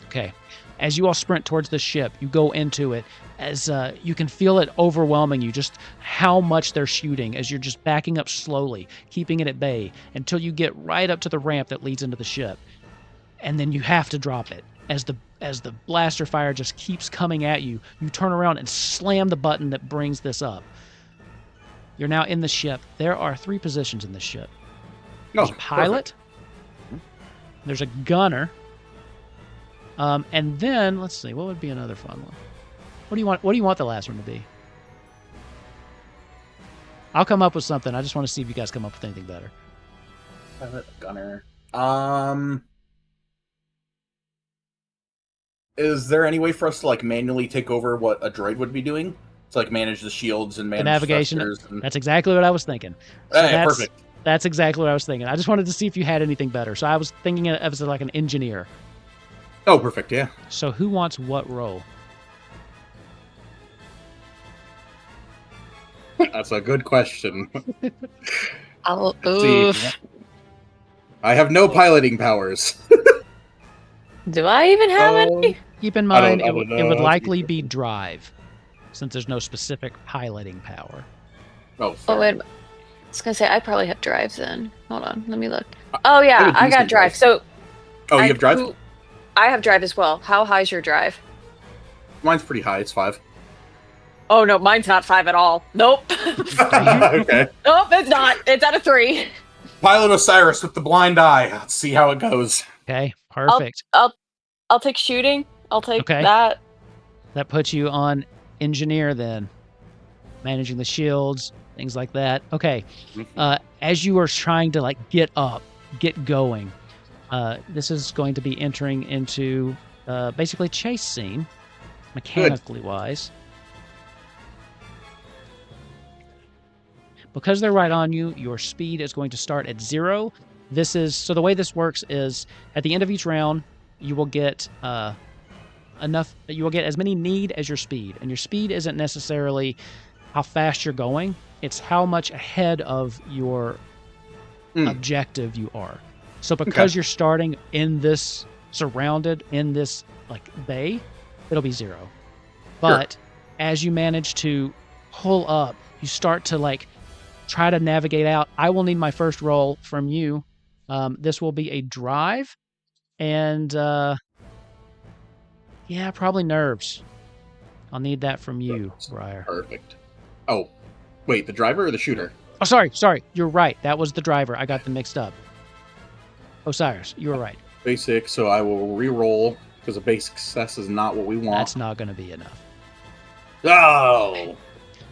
Okay. As you all sprint towards the ship, you go into it as you can feel it overwhelming you, just how much they're shooting as you're just backing up slowly, keeping it at bay until you get right up to the ramp that leads into the ship. And then you have to drop it. As the blaster fire just keeps coming at you, you turn around and slam the button that brings this up. You're now in the ship. There are 3 positions in the ship. There's a pilot. Perfect. There's a gunner. And then, let's see, what would be another fun one? What do you want the last one to be? I'll come up with something. I just want to see if you guys come up with anything better. Pilot, gunner. Is there any way for us to manually take over what a droid would be doing? To manage the shields and manage the navigation. And... That's exactly what I was thinking. So perfect. That's exactly what I was thinking. I just wanted to see if you had anything better. So I was thinking of it as like an engineer. Oh, perfect, yeah. So who wants what role? That's a good question. See. I have no piloting powers. Do I even have any? Keep in mind, it would likely be drive, since there's no specific piloting power. Oh, wait. I was going to say, I probably have drive then. Hold on, let me look. Oh, yeah, I got drive. So, you have drive? I have drive as well. How high is your drive? Mine's pretty high. It's 5. Oh, no, mine's not 5 at all. Nope. Okay. Nope, it's not. It's at a 3. Pilot Osiris with the blind eye. Let's see how it goes. Okay, perfect. I'll take shooting. I'll take that. That puts you on engineer then, managing the shields, things like that. Okay, as you are trying to like get going, this is going to be entering into basically chase scene, mechanically wise. Because they're right on you, your speed is going to start at 0. So the way this works is at the end of each round, you will get you will get as many need as your speed. And your speed isn't necessarily how fast you're going, it's how much ahead of your objective you are. So because you're starting in this surrounded in this like bay, it'll be 0. But as you manage to pull up, you start to like try to navigate out. I will need my first roll from you. This will be a drive, and yeah, probably nerves. I'll need that from you, Bryer. Perfect. Oh, wait, the driver or the shooter? Oh, sorry. You're right. That was the driver. I got them mixed up. Osiris, you were right. Basic, so I will re-roll because a basic success is not what we want. That's not going to be enough. Oh!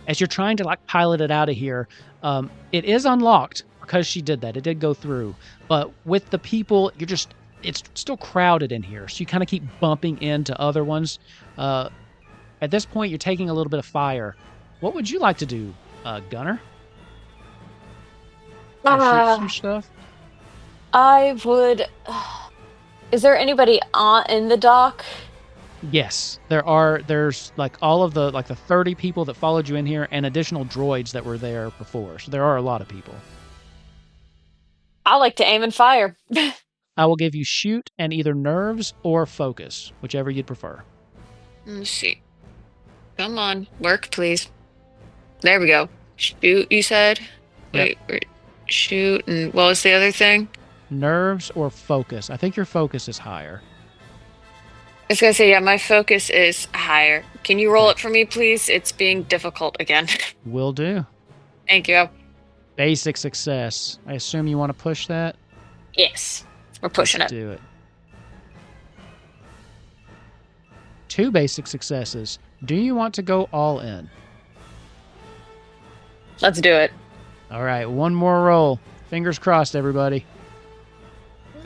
As you're trying to like pilot it out of here, it is unlocked because she did that. It did go through. But with the people, it's still crowded in here. So you kind of keep bumping into other ones. At this point, you're taking a little bit of fire. What would you like to do, Gunner? Shoot some stuff? I would... Is there anybody in the dock? Yes, there's like all of the 30 people that followed you in here and additional droids that were there before. So there are a lot of people. I like to aim and fire. I will give you shoot and either nerves or focus, whichever you'd prefer. Let's see. Come on, work, please. There we go. Shoot, you said? Yep. Wait, shoot, and what was the other thing? Nerves or focus. I think your focus is higher. I was going to say, yeah, my focus is higher. Can you roll it for me, please? It's being difficult again. Will do. Thank you. Basic success. I assume you want to push that? Yes. We're pushing Let's do it. 2 basic successes. Do you want to go all in? Let's do it. All right, one more roll. Fingers crossed, everybody.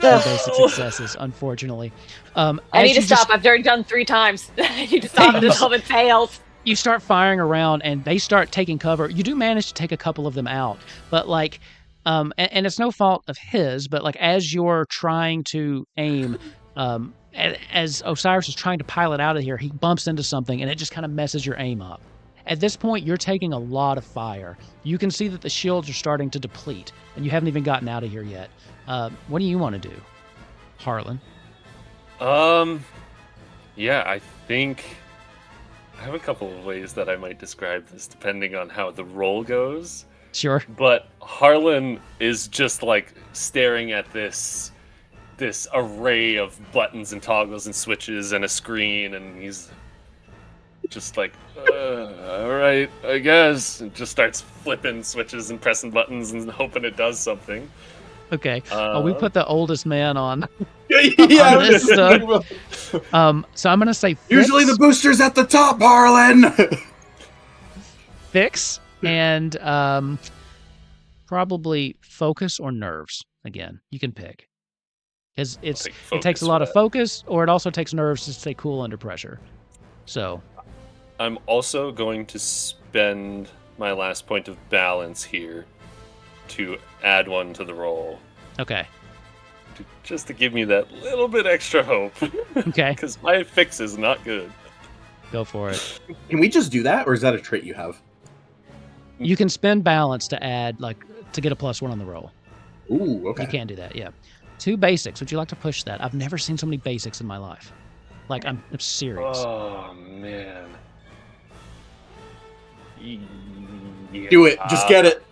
2 basic successes, unfortunately. I need to stop. I've already done 3 times. I need to stop until it fails. You start firing around, and they start taking cover. You do manage to take a couple of them out, but like, and it's no fault of his. But like, as you're trying to aim, as Osiris is trying to pilot out of here, he bumps into something, and it just kind of messes your aim up. At this point, you're taking a lot of fire. You can see that the shields are starting to deplete, and you haven't even gotten out of here yet. What do you want to do, Harlan? Yeah, I think I have a couple of ways that I might describe this depending on how the roll goes. Sure. But Harlan is just like staring at this array of buttons and toggles and switches and a screen, and he's just like, all right, I guess, and just starts flipping switches and pressing buttons and hoping it does something. Okay. We put the oldest man on. Yeah. On this stuff. So I'm gonna say fix. Usually the booster's at the top, Harlan. Fix and probably focus or nerves. Again, you can pick. Because it takes a lot of focus, or it also takes nerves to stay cool under pressure. So I'm also going to spend my last point of balance here to add 1 to the roll. Okay. Just to give me that little bit extra hope. Okay. Because my fix is not good. Go for it. Can we just do that, or is that a trait you have? You can spend balance to add, to get a +1 on the roll. Ooh, okay. You can do that, yeah. 2 basics. Would you like to push that? I've never seen so many basics in my life. Like, I'm serious. Oh, man. Yeah. Do it. Just get it.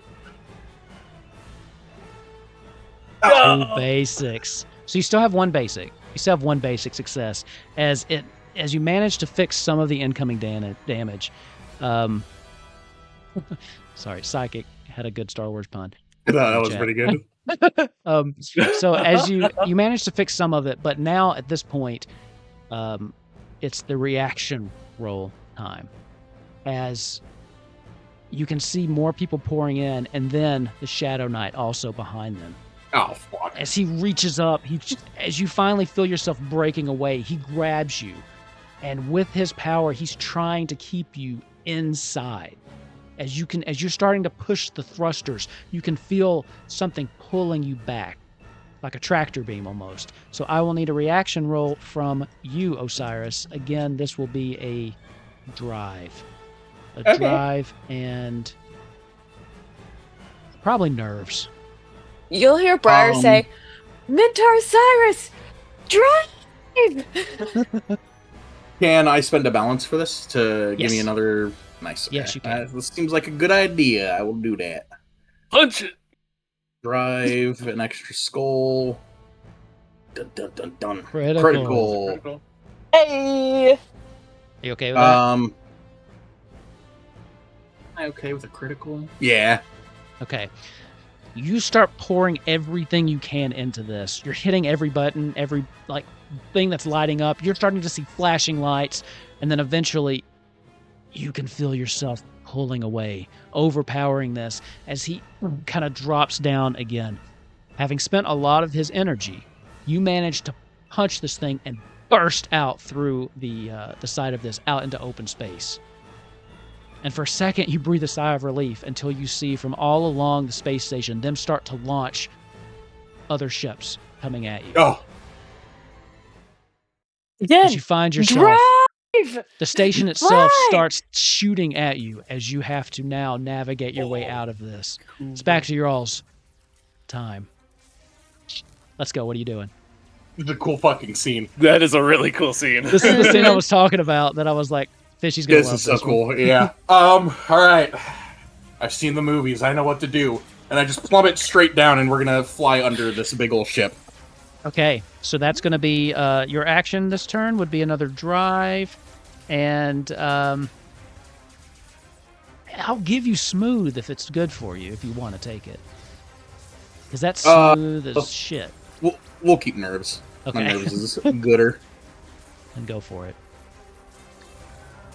2 basics. So you still have 1 basic. You still have 1 basic success as you manage to fix some of the incoming damage. Sorry, Psychic had a good Star Wars pun. That was pretty good. So as you manage to fix some of it, but now at this point, it's the reaction roll time. As you can see more people pouring in, and then the Shadow Knight also behind them. Oh, fuck. As he reaches up, as you finally feel yourself breaking away, he grabs you. And with his power, he's trying to keep you inside. As you're starting to push the thrusters, you can feel something pulling you back, like a tractor beam almost. So I will need a reaction roll from you, Osiris. Again, this will be a drive. Drive and probably nerves. You'll hear Bryer say, Mentor Osiris, drive! Can I spend a balance for this to give me Yes. another... Nice. Okay. Yes, you can. This seems like a good idea. I will do that. Punch it! Drive, an extra skull. Dun, dun, dun, dun. Critical. Critical. Hey! Are you okay with that? Am I okay with a critical? Yeah. Okay. You start pouring everything you can into this. You're hitting every button, every thing that's lighting up. You're starting to see flashing lights, and then eventually you can feel yourself pulling away, overpowering this as he kind of drops down again. Having spent a lot of his energy, you manage to punch this thing and burst out through the side of this, out into open space. And for a second, you breathe a sigh of relief until you see from all along the space station them start to launch other ships coming at you. Oh. Again, As you find yourself, drive! the station itself Fly! starts shooting at you as you have to now navigate your way out of this. It's back to your all's time. Let's go. What are you doing? It's a cool fucking scene. That is a really cool scene. This is the scene I was talking about that I was like, Fishy's gonna This love is so this one. cool. Yeah. All right. I've seen the movies. I know what to do. And I just plummet straight down, and we're gonna fly under this big old ship. Okay, so that's going to be your action this turn would be another drive, and I'll give you smooth if it's good for you, if you want to take it. Because that's smooth as shit. We'll keep nerves. Okay. My nerves is gooder. And go for it.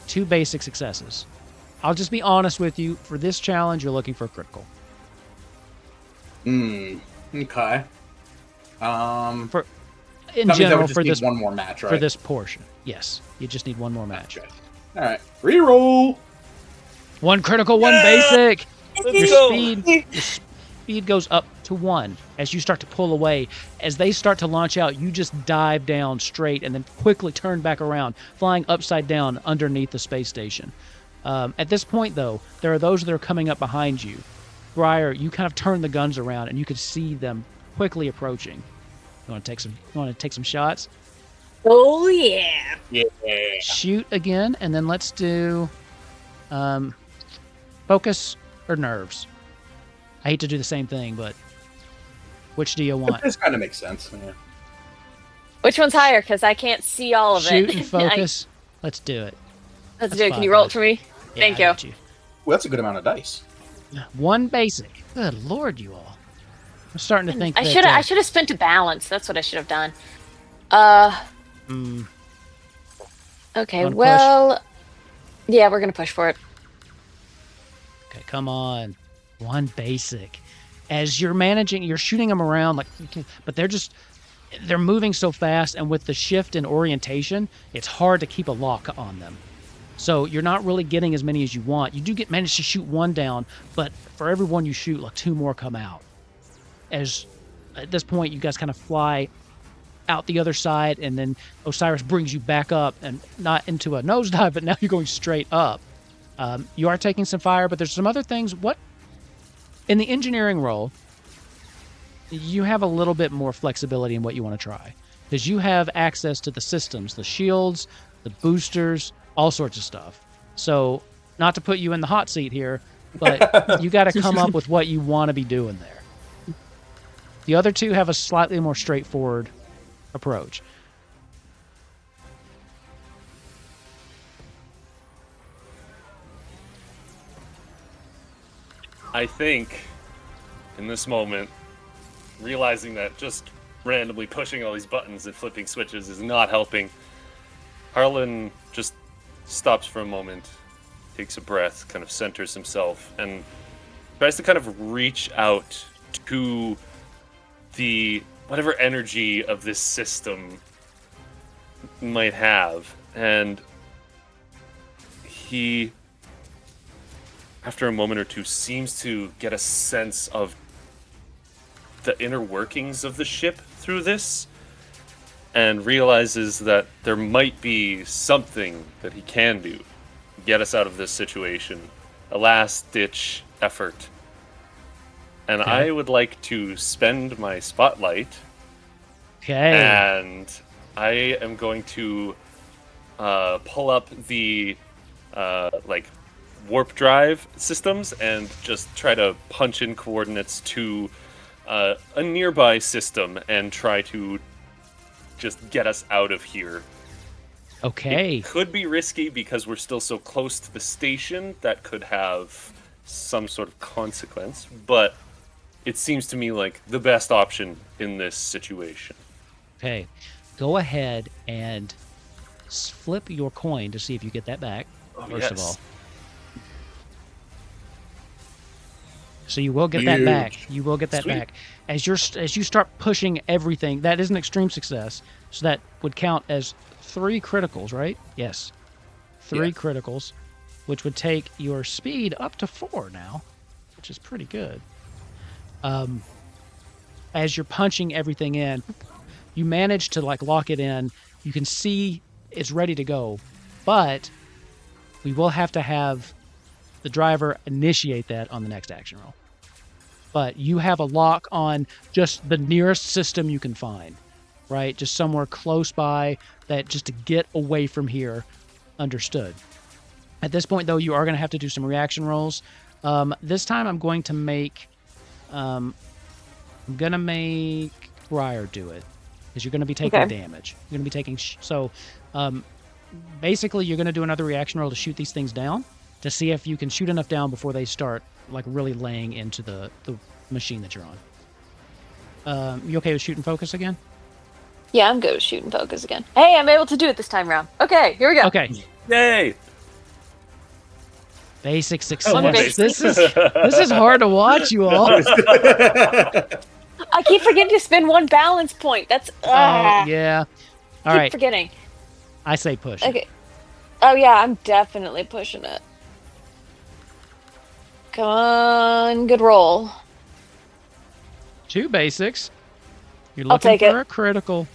2 basic successes. I'll just be honest with you. For this challenge, you're looking for a critical. Okay. In that general, means I for would just this need one more match, right? for this portion, yes, you just need one more match. Okay. All right. Reroll. 1 critical, 1 basic. Let's Your speed goes up to 1 as you start to pull away. As they start to launch out, you just dive down straight and then quickly turn back around, flying upside down underneath the space station. At this point, though, there are those that are coming up behind you. Bryer, you kind of turn the guns around and you can see them quickly approaching. You want to take some shots? Oh, yeah. Yeah. Shoot again, and then let's do focus or nerves. I hate to do the same thing, but which do you want? This kind of makes sense. Yeah. Which one's higher? Because I can't see all of Shoot it. and focus. Let's do it. Let's That's do it. Can fine, you roll bud. it for me? Yeah, Thank I you. got you. Well, that's a good amount of dice. 1 basic. Good lord, you all. I'm starting to think I that, should have spent a balance. That's what I should have done. Okay, Wanna well, yeah, we're gonna push for it. Okay, come on. 1 basic. As you're managing, you're shooting them around, but they're moving so fast, and with the shift in orientation, it's hard to keep a lock on them. So you're not really getting as many as you want. You do manage to shoot 1 down, but for every 1 you shoot, 2 more come out. As at this point, you guys kind of fly out the other side, and then Osiris brings you back up, and not into a nosedive, but now you're going straight up. You are taking some fire, but there's some other things. What in the engineering role, you have a little bit more flexibility in what you want to try, because you have access to the systems, the shields, the boosters, all sorts of stuff. So, not to put you in the hot seat here, but you got to come up with what you want to be doing there. The other 2 have a slightly more straightforward approach. I think in this moment, realizing that just randomly pushing all these buttons and flipping switches is not helping, Harlan just stops for a moment, takes a breath, kind of centers himself, and tries to kind of reach out to the whatever energy of this system might have. And he, after a moment or two, seems to get a sense of the inner workings of the ship through this, and realizes that there might be something that he can do to get us out of this situation. A last-ditch effort. And Okay. I would like to spend my spotlight, Okay. and I am going to pull up the warp drive systems and just try to punch in coordinates to a nearby system and try to just get us out of here. Okay. It could be risky because we're still so close to the station that could have some sort of consequence, but it seems to me like the best option in this situation. Okay. Go ahead and flip your coin to see if you get that back. First of all. So you will get that back. You will get that Sweet. back. As you start pushing everything, that is an extreme success. So that would count as 3 criticals, right? Yes. 3 Yes. criticals, which would take your speed up to 4 now, which is pretty good. As you're punching everything in, you manage to lock it in. You can see it's ready to go, but we will have to have the driver initiate that on the next action roll. But you have a lock on just the nearest system you can find, right? Just somewhere close by, that just to get away from here. Understood. At this point, though, you are going to have to do some reaction rolls. This time I'm going to make Bryer do it, because you're going to be taking damage. You're going to be taking basically you're going to do another reaction roll to shoot these things down, to see if you can shoot enough down before they start really laying into the machine that you're on. You okay with shoot and focus again? Yeah, I'm good with shoot and focus again. Hey, I'm able to do it this time around. Okay, here we go. Okay. Yay! Basic success. basic. This is hard to watch, you all. I keep forgetting to spend 1 balance point. That's Yeah. All keep right. forgetting. I say push. it. Okay. Oh yeah, I'm definitely pushing it. Come on, good roll. 2 basics. You're I'll looking take for it. a critical.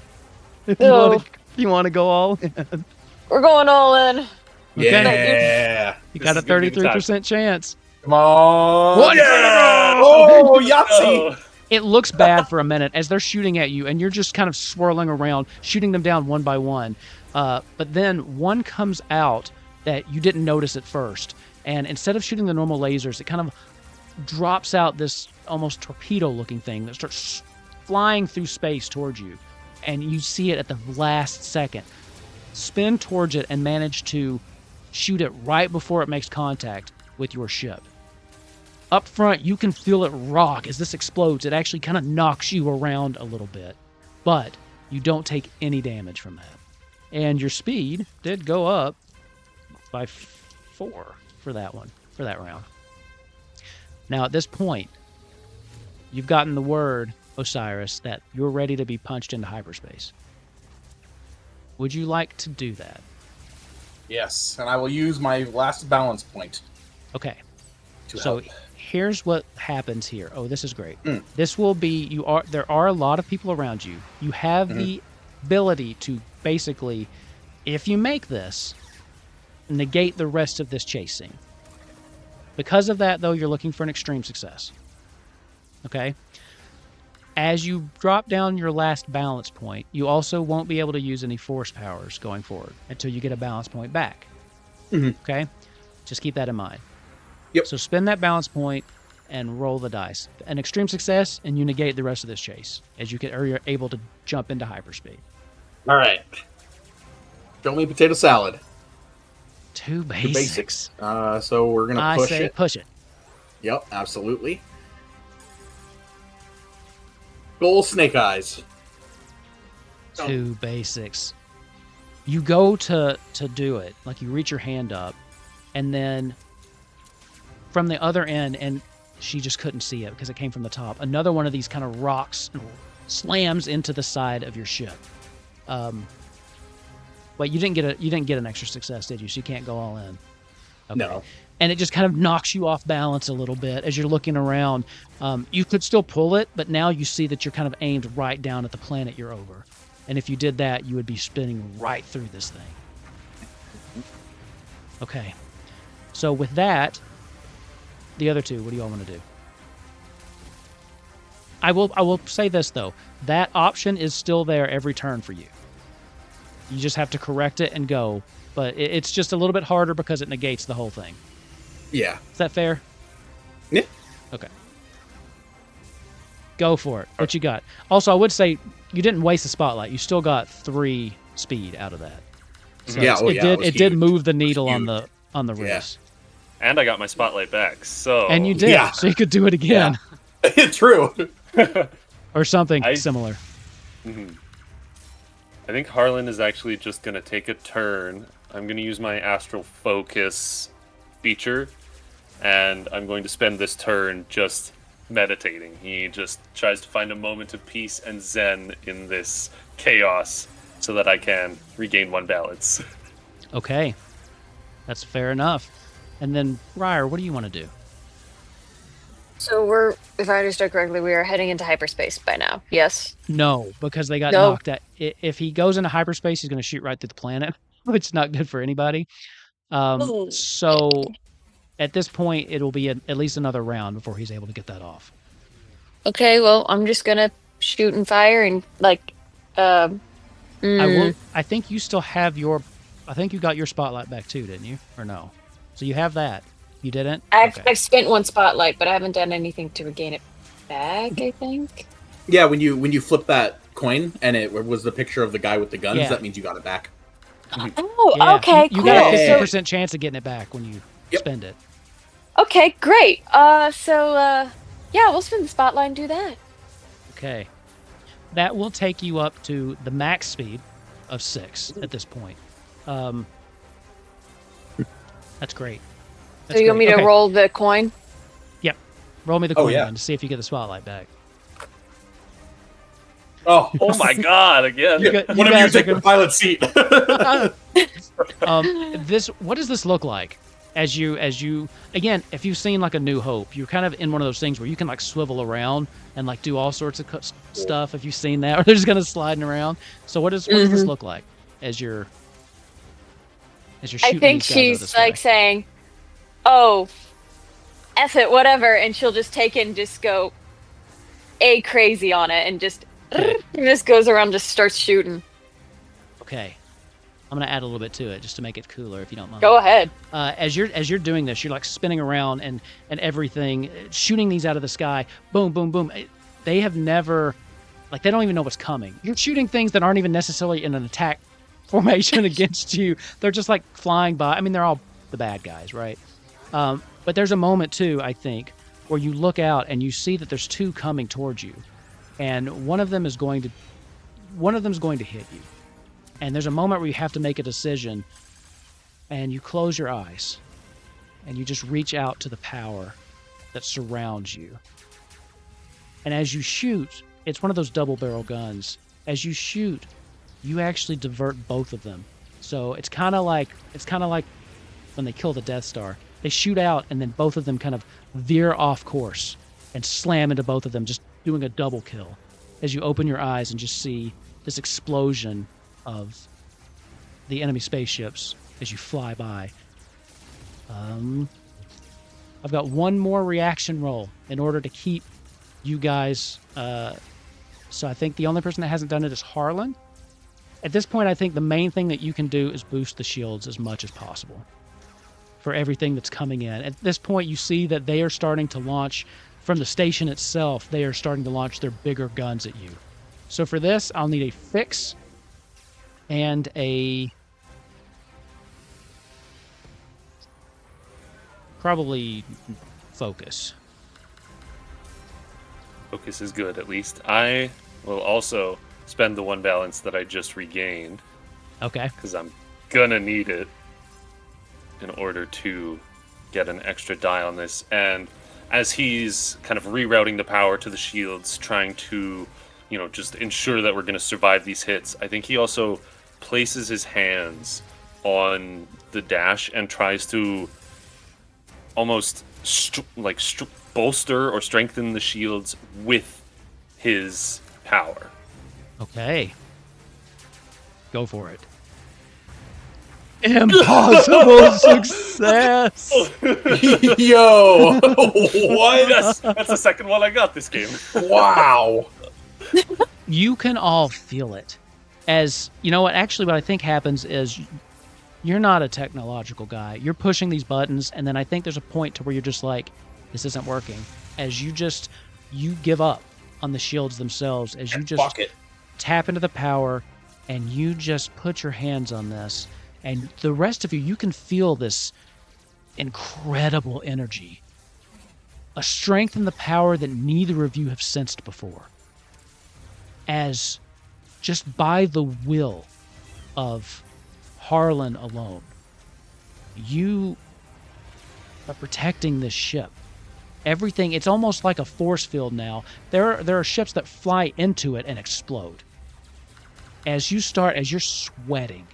If No. you want to go all in. We're going all in. Yeah. You This got a is gonna be the time. 33% chance. Come on. One Yeah! critical! Oh, Yahtzee! It looks bad for a minute as they're shooting at you, and you're just kind of swirling around, shooting them down one by one. But then one comes out that you didn't notice at first. And instead of shooting the normal lasers, it kind of drops out this almost torpedo-looking thing that starts flying through space towards you. And you see it at the last second. Spin towards it and manage to shoot it right before it makes contact with your ship. Up front, you can feel it rock as this explodes. It actually kind of knocks you around a little bit. But you don't take any damage from that. And your speed did go up by 4 for that round. Now, at this point, you've gotten the word, Osiris, that you're ready to be punched into hyperspace. Would you like to do that? Yes, and I will use my last balance point Okay. to So help. here's what happens here. Oh, this is great. Mm. This will be there are a lot of people around you. You have the ability to basically, if you make this, negate the rest of this chase scene. Because of that, though, you're looking for an extreme success. Okay? As you drop down your last balance point, you also won't be able to use any force powers going forward until you get a balance point back. Okay? Just keep that in mind. Yep. So spend that balance point and roll the dice. An extreme success, and you negate the rest of this chase as you're able to jump into hyperspeed. All right. Show me potato salad. 2 The basics. So we're gonna I push say it. push it. Yep, absolutely. Goal Snake Eyes. 2 basics. You go to do it, like you reach your hand up, and then from the other end, and she just couldn't see it because it came from the top. Another one of these kind of rocks slams into the side of your ship. Wait, you didn't get an extra success, did you? So you can't go all in. Okay. No. And it just kind of knocks you off balance a little bit as you're looking around. You could still pull it, but now you see that you're kind of aimed right down at the planet you're over. And if you did that, you would be spinning right through this thing. Okay. So with that, the other 2, what do you all want to do? I will say this, though. That option is still there every turn for you. You just have to correct it and go. But it's just a little bit harder because it negates the whole thing. Yeah. Is that fair? Yeah. Okay. Go for it. What you got? Also, I would say you didn't waste the spotlight. You still got 3 speed out of that. So Yeah, it did move the needle on the race. And I got my spotlight back, so... And you did, so you could do it again. Yeah. True. Or something similar. Mm-hmm. I think Harlan is actually just going to take a turn. I'm going to use my Astral Focus feature, and I'm going to spend this turn just meditating. He just tries to find a moment of peace and zen in this chaos so that I can regain 1 balance. Okay. That's fair enough. And then, Bryer, what do you want to do? So if I understood correctly, we are heading into hyperspace by now. Yes? No, because they got knocked out. If he goes into hyperspace, he's going to shoot right through the planet, which is not good for anybody. So at this point, it'll be at least another round before he's able to get that off. Okay, well, I'm just going to shoot and fire and, I think you still have I think you got your spotlight back too, didn't you? Or no? So you have that. You didn't? I've spent 1 spotlight, but I haven't done anything to regain it back, I think. Yeah, when you flip that coin and it was the picture of the guy with the guns, that means you got it back. Oh, yeah. okay, You cool. got a 50% chance of getting it back when you spend it. Okay, great. Yeah, we'll spin the spotlight and do that. Okay. That will take you up to the max speed of 6 at this point. That's great. So you want me to roll the coin? Yep. Roll me the coin to see if you get the spotlight back. Oh my God! Again, one of you take the pilot seat. What does this look like? As you again, if you've seen like A New Hope, you're kind of in one of those things where you can like swivel around and like do all sorts of stuff. If you've seen that, or they're just kind of sliding around. So what does this look like as you're shooting? I think she's like saying, "Oh, F it, whatever," and she'll just take it and just go crazy on it and just goes around, just starts shooting. Okay. I'm going to add a little bit to it just to make it cooler, if you don't mind. Go ahead. As you're doing this, you're like spinning around and everything, shooting these out of the sky. Boom, boom, boom. They have never, like, they don't even know what's coming. You're shooting things that aren't even necessarily in an attack formation against you. They're just like flying by. I mean, they're all the bad guys, right? But there's a moment too, I think, where you look out and you see that there's 2 coming towards you, and one of them is going to hit you. And there's a moment where you have to make a decision, and you close your eyes, and you just reach out to the power that surrounds you. And as you shoot, it's one of those double-barrel guns. As you shoot, you actually divert both of them. So it's kind of like when they kill the Death Star. They shoot out, and then both of them kind of veer off course and slam into both of them, just doing a double kill. As you open your eyes and just see this explosion of the enemy spaceships as you fly by. I've got 1 more reaction roll in order to keep you guys. So I think the only person that hasn't done it is Harlan. At this point, I think the main thing that you can do is boost the shields as much as possible for everything that's coming in. At this point, you see that they are starting to launch from the station itself. They are starting to launch their bigger guns at you. So for this, I'll need a fix and a probably focus. Focus is good, at least. I will also spend the 1 balance that I just regained, Okay. because I'm gonna need it in order to get an extra die on this. And as he's kind of rerouting the power to the shields, trying to, just ensure that we're going to survive these hits, I think he also places his hands on the dash and tries to almost bolster or strengthen the shields with his power. Okay. Go for it. Impossible success! Yo! What? Yes, that's the second one I got this game. Wow. You can all feel it. As, you know what, actually what I think happens is you're not a technological guy. You're pushing these buttons, and then I think there's a point to where you're just like, this isn't working. As you give up on the shields themselves, as you just tap into the power, and you just put your hands on this, and the rest of you can feel this incredible energy. A strength and the power that neither of you have sensed before. As just by the will of Harlan alone, you are protecting this ship. Everything, it's almost like a force field now. There are ships that fly into it and explode. As you're sweating,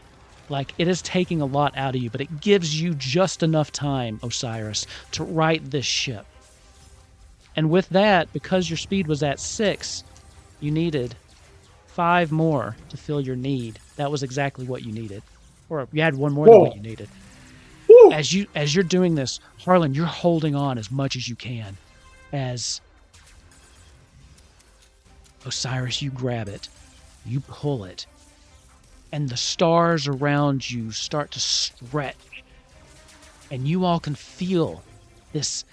like it is taking a lot out of you, but it gives you just enough time, Osiris, to right this ship. And with that, because your speed was at 6, you needed 5 more to fill your need. That was exactly what you needed. Or you had 1 more than what you needed. Whoa. As you're doing this, Harlan, you're holding on as much as you can. As Osiris, you grab it, you pull it, and the stars around you start to stretch. And you all can feel this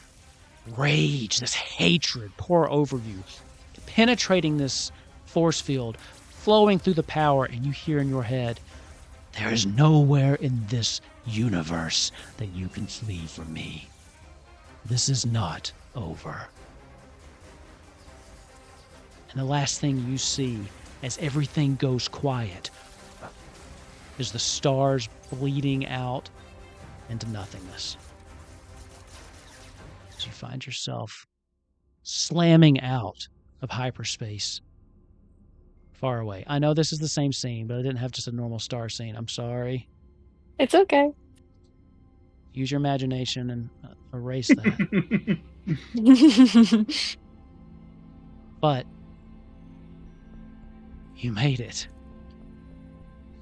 rage, this hatred pour over you, penetrating this force field, flowing through the power, and you hear in your head, there is nowhere in this universe that you can flee from me. This is not over. And the last thing you see as everything goes quiet is the stars bleeding out into nothingness. As you find yourself slamming out of hyperspace far away. I know this is the same scene, but I didn't have just a normal star scene. I'm sorry. It's okay. Use your imagination and erase that. But you made it.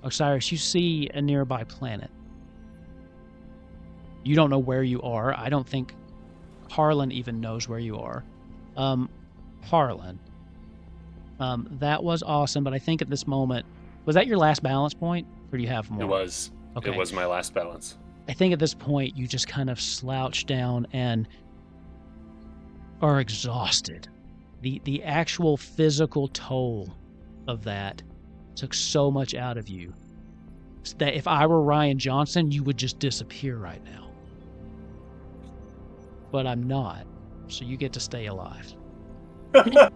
Osiris, you see a nearby planet. You don't know where you are. I don't think Harlan even knows where you are. Harlan. That was awesome, but I think at this moment, was that your last balance point, or do you have more? It was. Okay. It was my last balance. I think at this point, you just kind of slouch down and are exhausted. The actual physical toll of that took so much out of you that if I were Ryan Johnson, you would just disappear right now. But I'm not, so you get to stay alive. That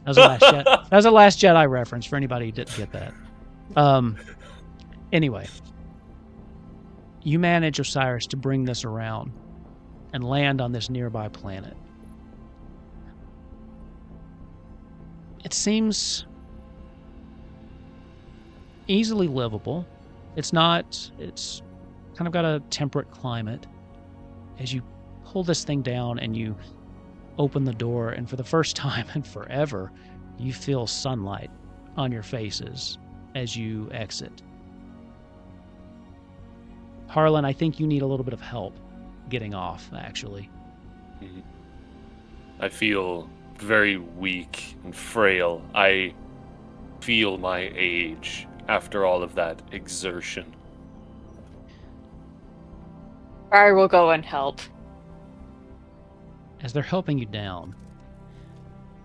was a Last Jedi reference for anybody who didn't get that. Anyway, you manage, Osiris, to bring this around and land on this nearby planet. It seems easily livable. It's kind of got a temperate climate. As you pull this thing down and you open the door, and for the first time in forever, you feel sunlight on your faces as you exit. Harlan, I think you need a little bit of help getting off, actually. Mm-hmm. I feel very weak and frail. I feel my age after all of that exertion. Bryer will go and help. As they're helping you down,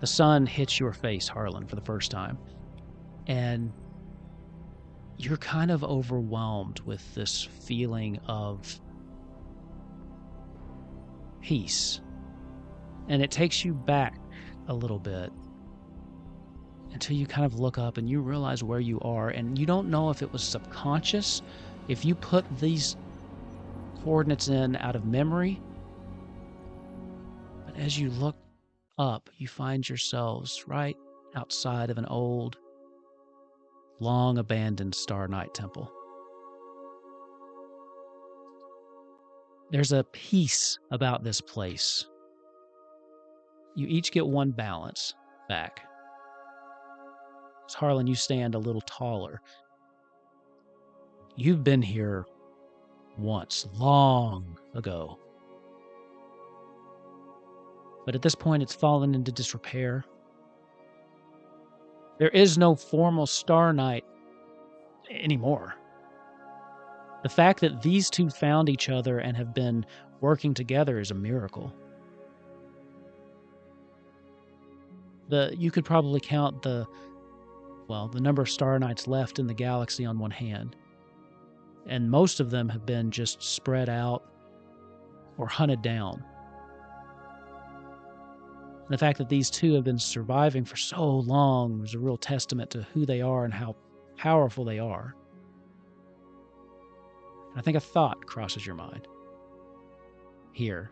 the sun hits your face, Harlan, for the first time. And you're kind of overwhelmed with this feeling of peace And it takes you back a little bit until you kind of look up and you realize where you are, and you don't know if it was subconscious, if you put these coordinates in out of memory, but as you look up, you find yourselves right outside of an old, long abandoned Star Knight temple. There's a peace about this place. You each get 1 balance back. As Harlan, you stand a little taller. You've been here once, long ago. But at this point, it's fallen into disrepair. There is no formal Star Knight anymore. The fact that these two found each other and have been working together is a miracle. You could probably count the number of Star Knights left in the galaxy on one hand. And most of them have been just spread out or hunted down. The fact that these two have been surviving for so long is a real testament to who they are and how powerful they are. And I think a thought crosses your mind. Here,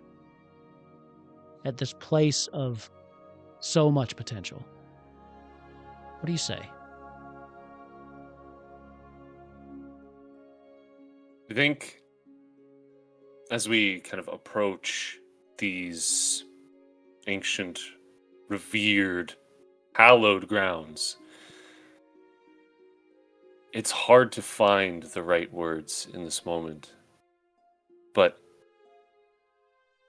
at this place of so much potential. What do you say? I think as we kind of approach these ancient, revered, hallowed grounds, it's hard to find the right words in this moment. But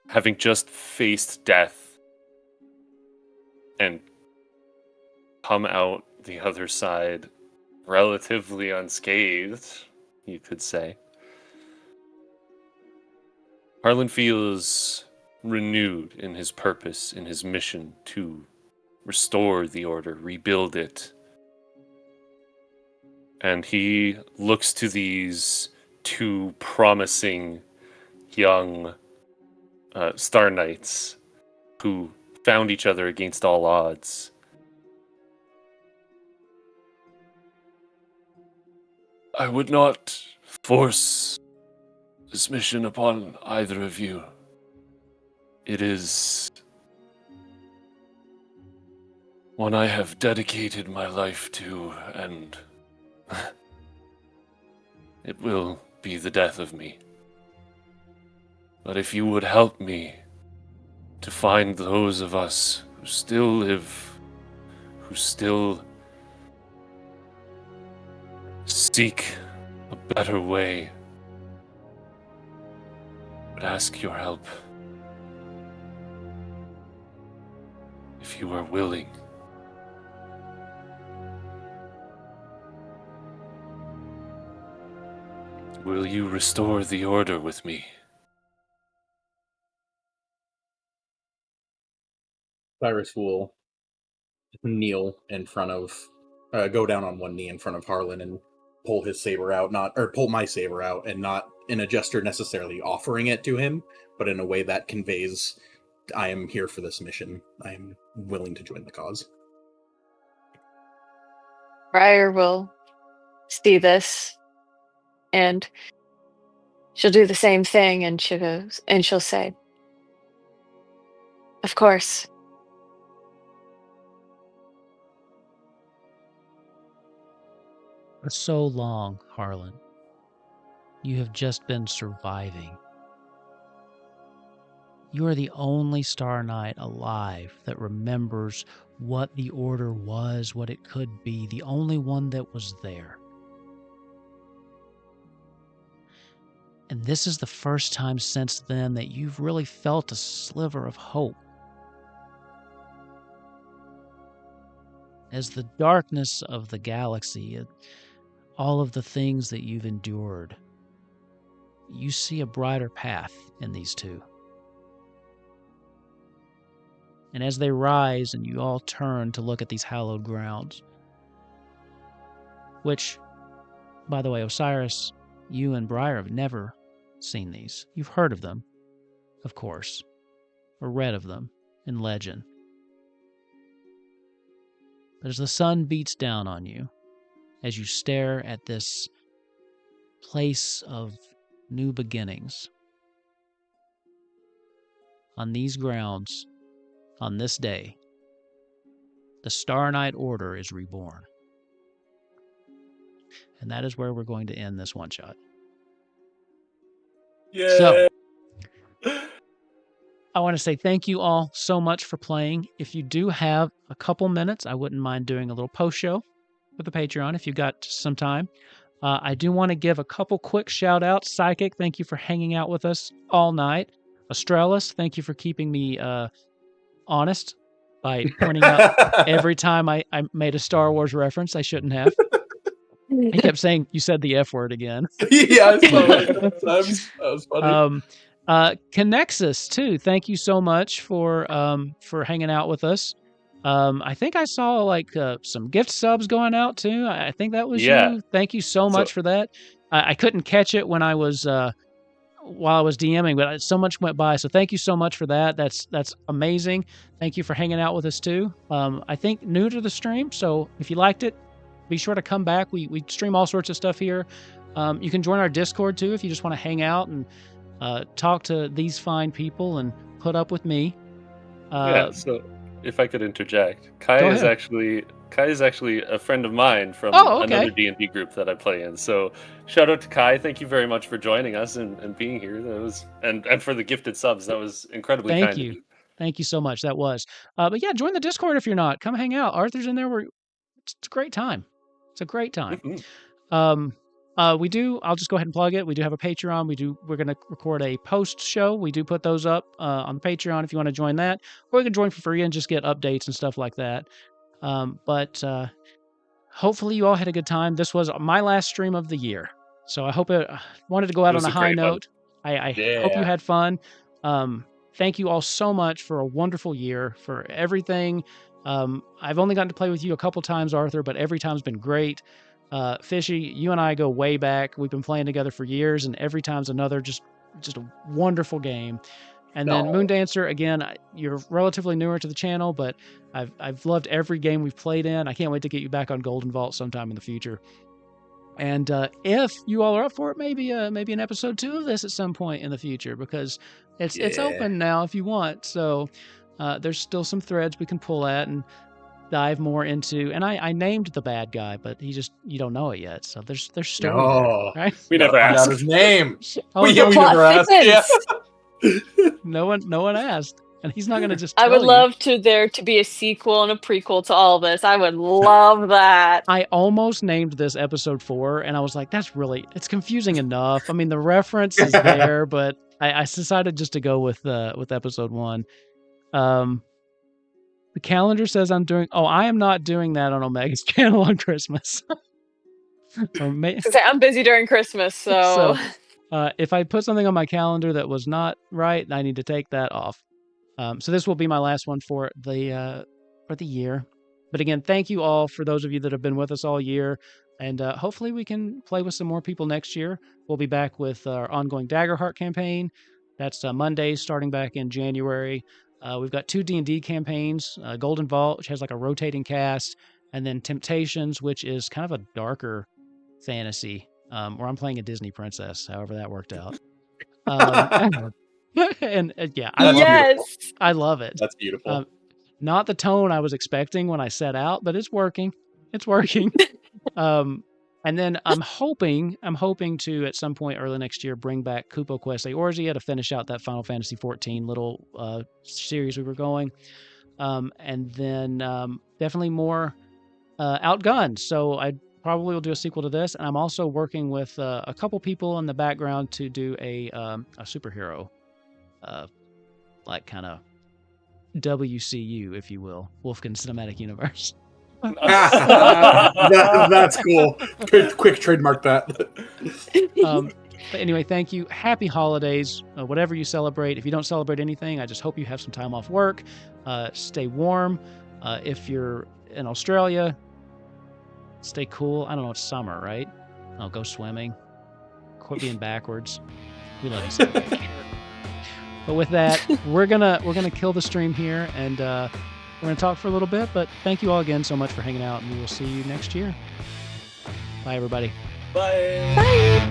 having just faced death and come out the other side relatively unscathed, you could say, Harlan feels renewed in his purpose, in his mission to restore the order, rebuild it. And he looks to these 2 promising young Star Knights who found each other against all odds. I would not force this mission upon either of you. It is one I have dedicated my life to, and it will be the death of me. But if you would help me to find those of us who still live, who still seek a better way, I would ask your help. If you are willing. Will you restore the order with me? Cyrus will kneel in front of, go down on one knee in front of Harlan and pull his saber out, pull my saber out, and not in a gesture necessarily offering it to him, but in a way that conveys, I am here for this mission. I am willing to join the cause. Bryer will see this, and she'll do the same thing, and she'll say, "Of course." For so long, Harlan, you have just been surviving. You are the only Star Knight alive that remembers what the Order was, what it could be, the only one that was there. And this is the first time since then that you've really felt a sliver of hope. As the darkness of the galaxy, all of the things that you've endured, you see a brighter path in these two. And as they rise and you all turn to look at these hallowed grounds, which, by the way, Osiris, you and Bryer have never seen these. You've heard of them, of course, or read of them, in legend. But as the sun beats down on you, as you stare at this place of new beginnings, on these grounds, on this day, the Star Knight Order is reborn. And that is where we're going to end this one-shot. Yeah. So, I want to say thank you all so much for playing. If you do have a couple minutes, I wouldn't mind doing a little post show with the Patreon if you've got some time. I do want to give a couple quick shout-outs. Psychic, thank you for hanging out with us all night. Australis, thank you for keeping me honest by pointing out every time I made a Star Wars reference I shouldn't have. He kept saying, "You said the F word again." Yeah, I saw that. That was funny. Connexus too. Thank you so much for hanging out with us. I think I saw like some gift subs going out too. I think that was you. Thank you so much for that. I couldn't catch it when I was while I was DMing, but so much went by. So thank you so much for that. That's amazing. Thank you for hanging out with us too. I think new to the stream, so if you liked it, be sure to come back. We stream all sorts of stuff here. You can join our Discord too if you just want to hang out and talk to these fine people and put up with me. So if I could interject, Kai is actually a friend of mine from another D&D group that I play in. So shout out to Kai. Thank you very much for joining us and being here. That was and for the gifted subs. That was incredibly kind of you. Thank you so much. That was. But yeah, join the Discord if you're not. Come hang out. Arthur's in there. It's a great time. It's a great time. We do. I'll just go ahead and plug it. We do have a Patreon. We're going to record a post show. We do put those up on the Patreon if you want to join that, or you can join for free and just get updates and stuff like that. But hopefully you all had a good time. This was my last stream of the year, so I hope wanted to go out on a high note. I hope you had fun. Thank you all so much for a wonderful year, for everything. I've only gotten to play with you a couple times, Arthur, but every time's been great. Fishy, you and I go way back. We've been playing together for years, and every time's another just a wonderful game. And then Moondancer, again, you're relatively newer to the channel, but I've loved every game we've played in. I can't wait to get you back on Golden Vault sometime in the future. And if you all are up for it, maybe an episode 2 of this at some point in the future, because it's open now if you want. So there's still some threads we can pull at and dive more into. And I named the bad guy, but you don't know it yet. So there's story there, right? We never asked his name. We never asked. Yeah. No one asked, and he's not going to just. I would love there to be a sequel and a prequel to all this. I would love that. I almost named this episode 4, and I was like, it's confusing enough. I mean, the reference is there, but I decided just to go with episode 1. The calendar says I am not doing that on Omega's channel on Christmas. I'm busy during Christmas, so if I put something on my calendar that was not right, I need to take that off. So this will be my last one for the year. But again, thank you all for those of you that have been with us all year, and hopefully we can play with some more people next year. We'll be back with our ongoing Daggerheart campaign. That's Mondays starting back in January. We've got 2 D&D campaigns, Golden Vault, which has like a rotating cast, and then Temptations, which is kind of a darker fantasy, where I'm playing a Disney princess, however that worked out. I love it. That's beautiful. Not the tone I was expecting when I set out, but it's working. It's working. And then I'm hoping to at some point early next year bring back Kupo Quest Eorzea to finish out that Final Fantasy XIV little series we were going, and then definitely more Outgunned. So I probably will do a sequel to this, and I'm also working with a couple people in the background to do a superhero, like kind of WCU, if you will, Wolfkin Cinematic Universe. That's cool. Quick trademark that. But anyway, thank you. Happy holidays, whatever you celebrate. If you don't celebrate anything, I just hope you have some time off work. Stay warm. If you're in Australia, stay cool. I don't know, it's summer, right? Go swimming. Quit being backwards. We love you so much. But with that, we're gonna kill the stream here, and we're gonna talk for a little bit. But thank you all again so much for hanging out, and we will see you next year. Bye, everybody. Bye. Bye.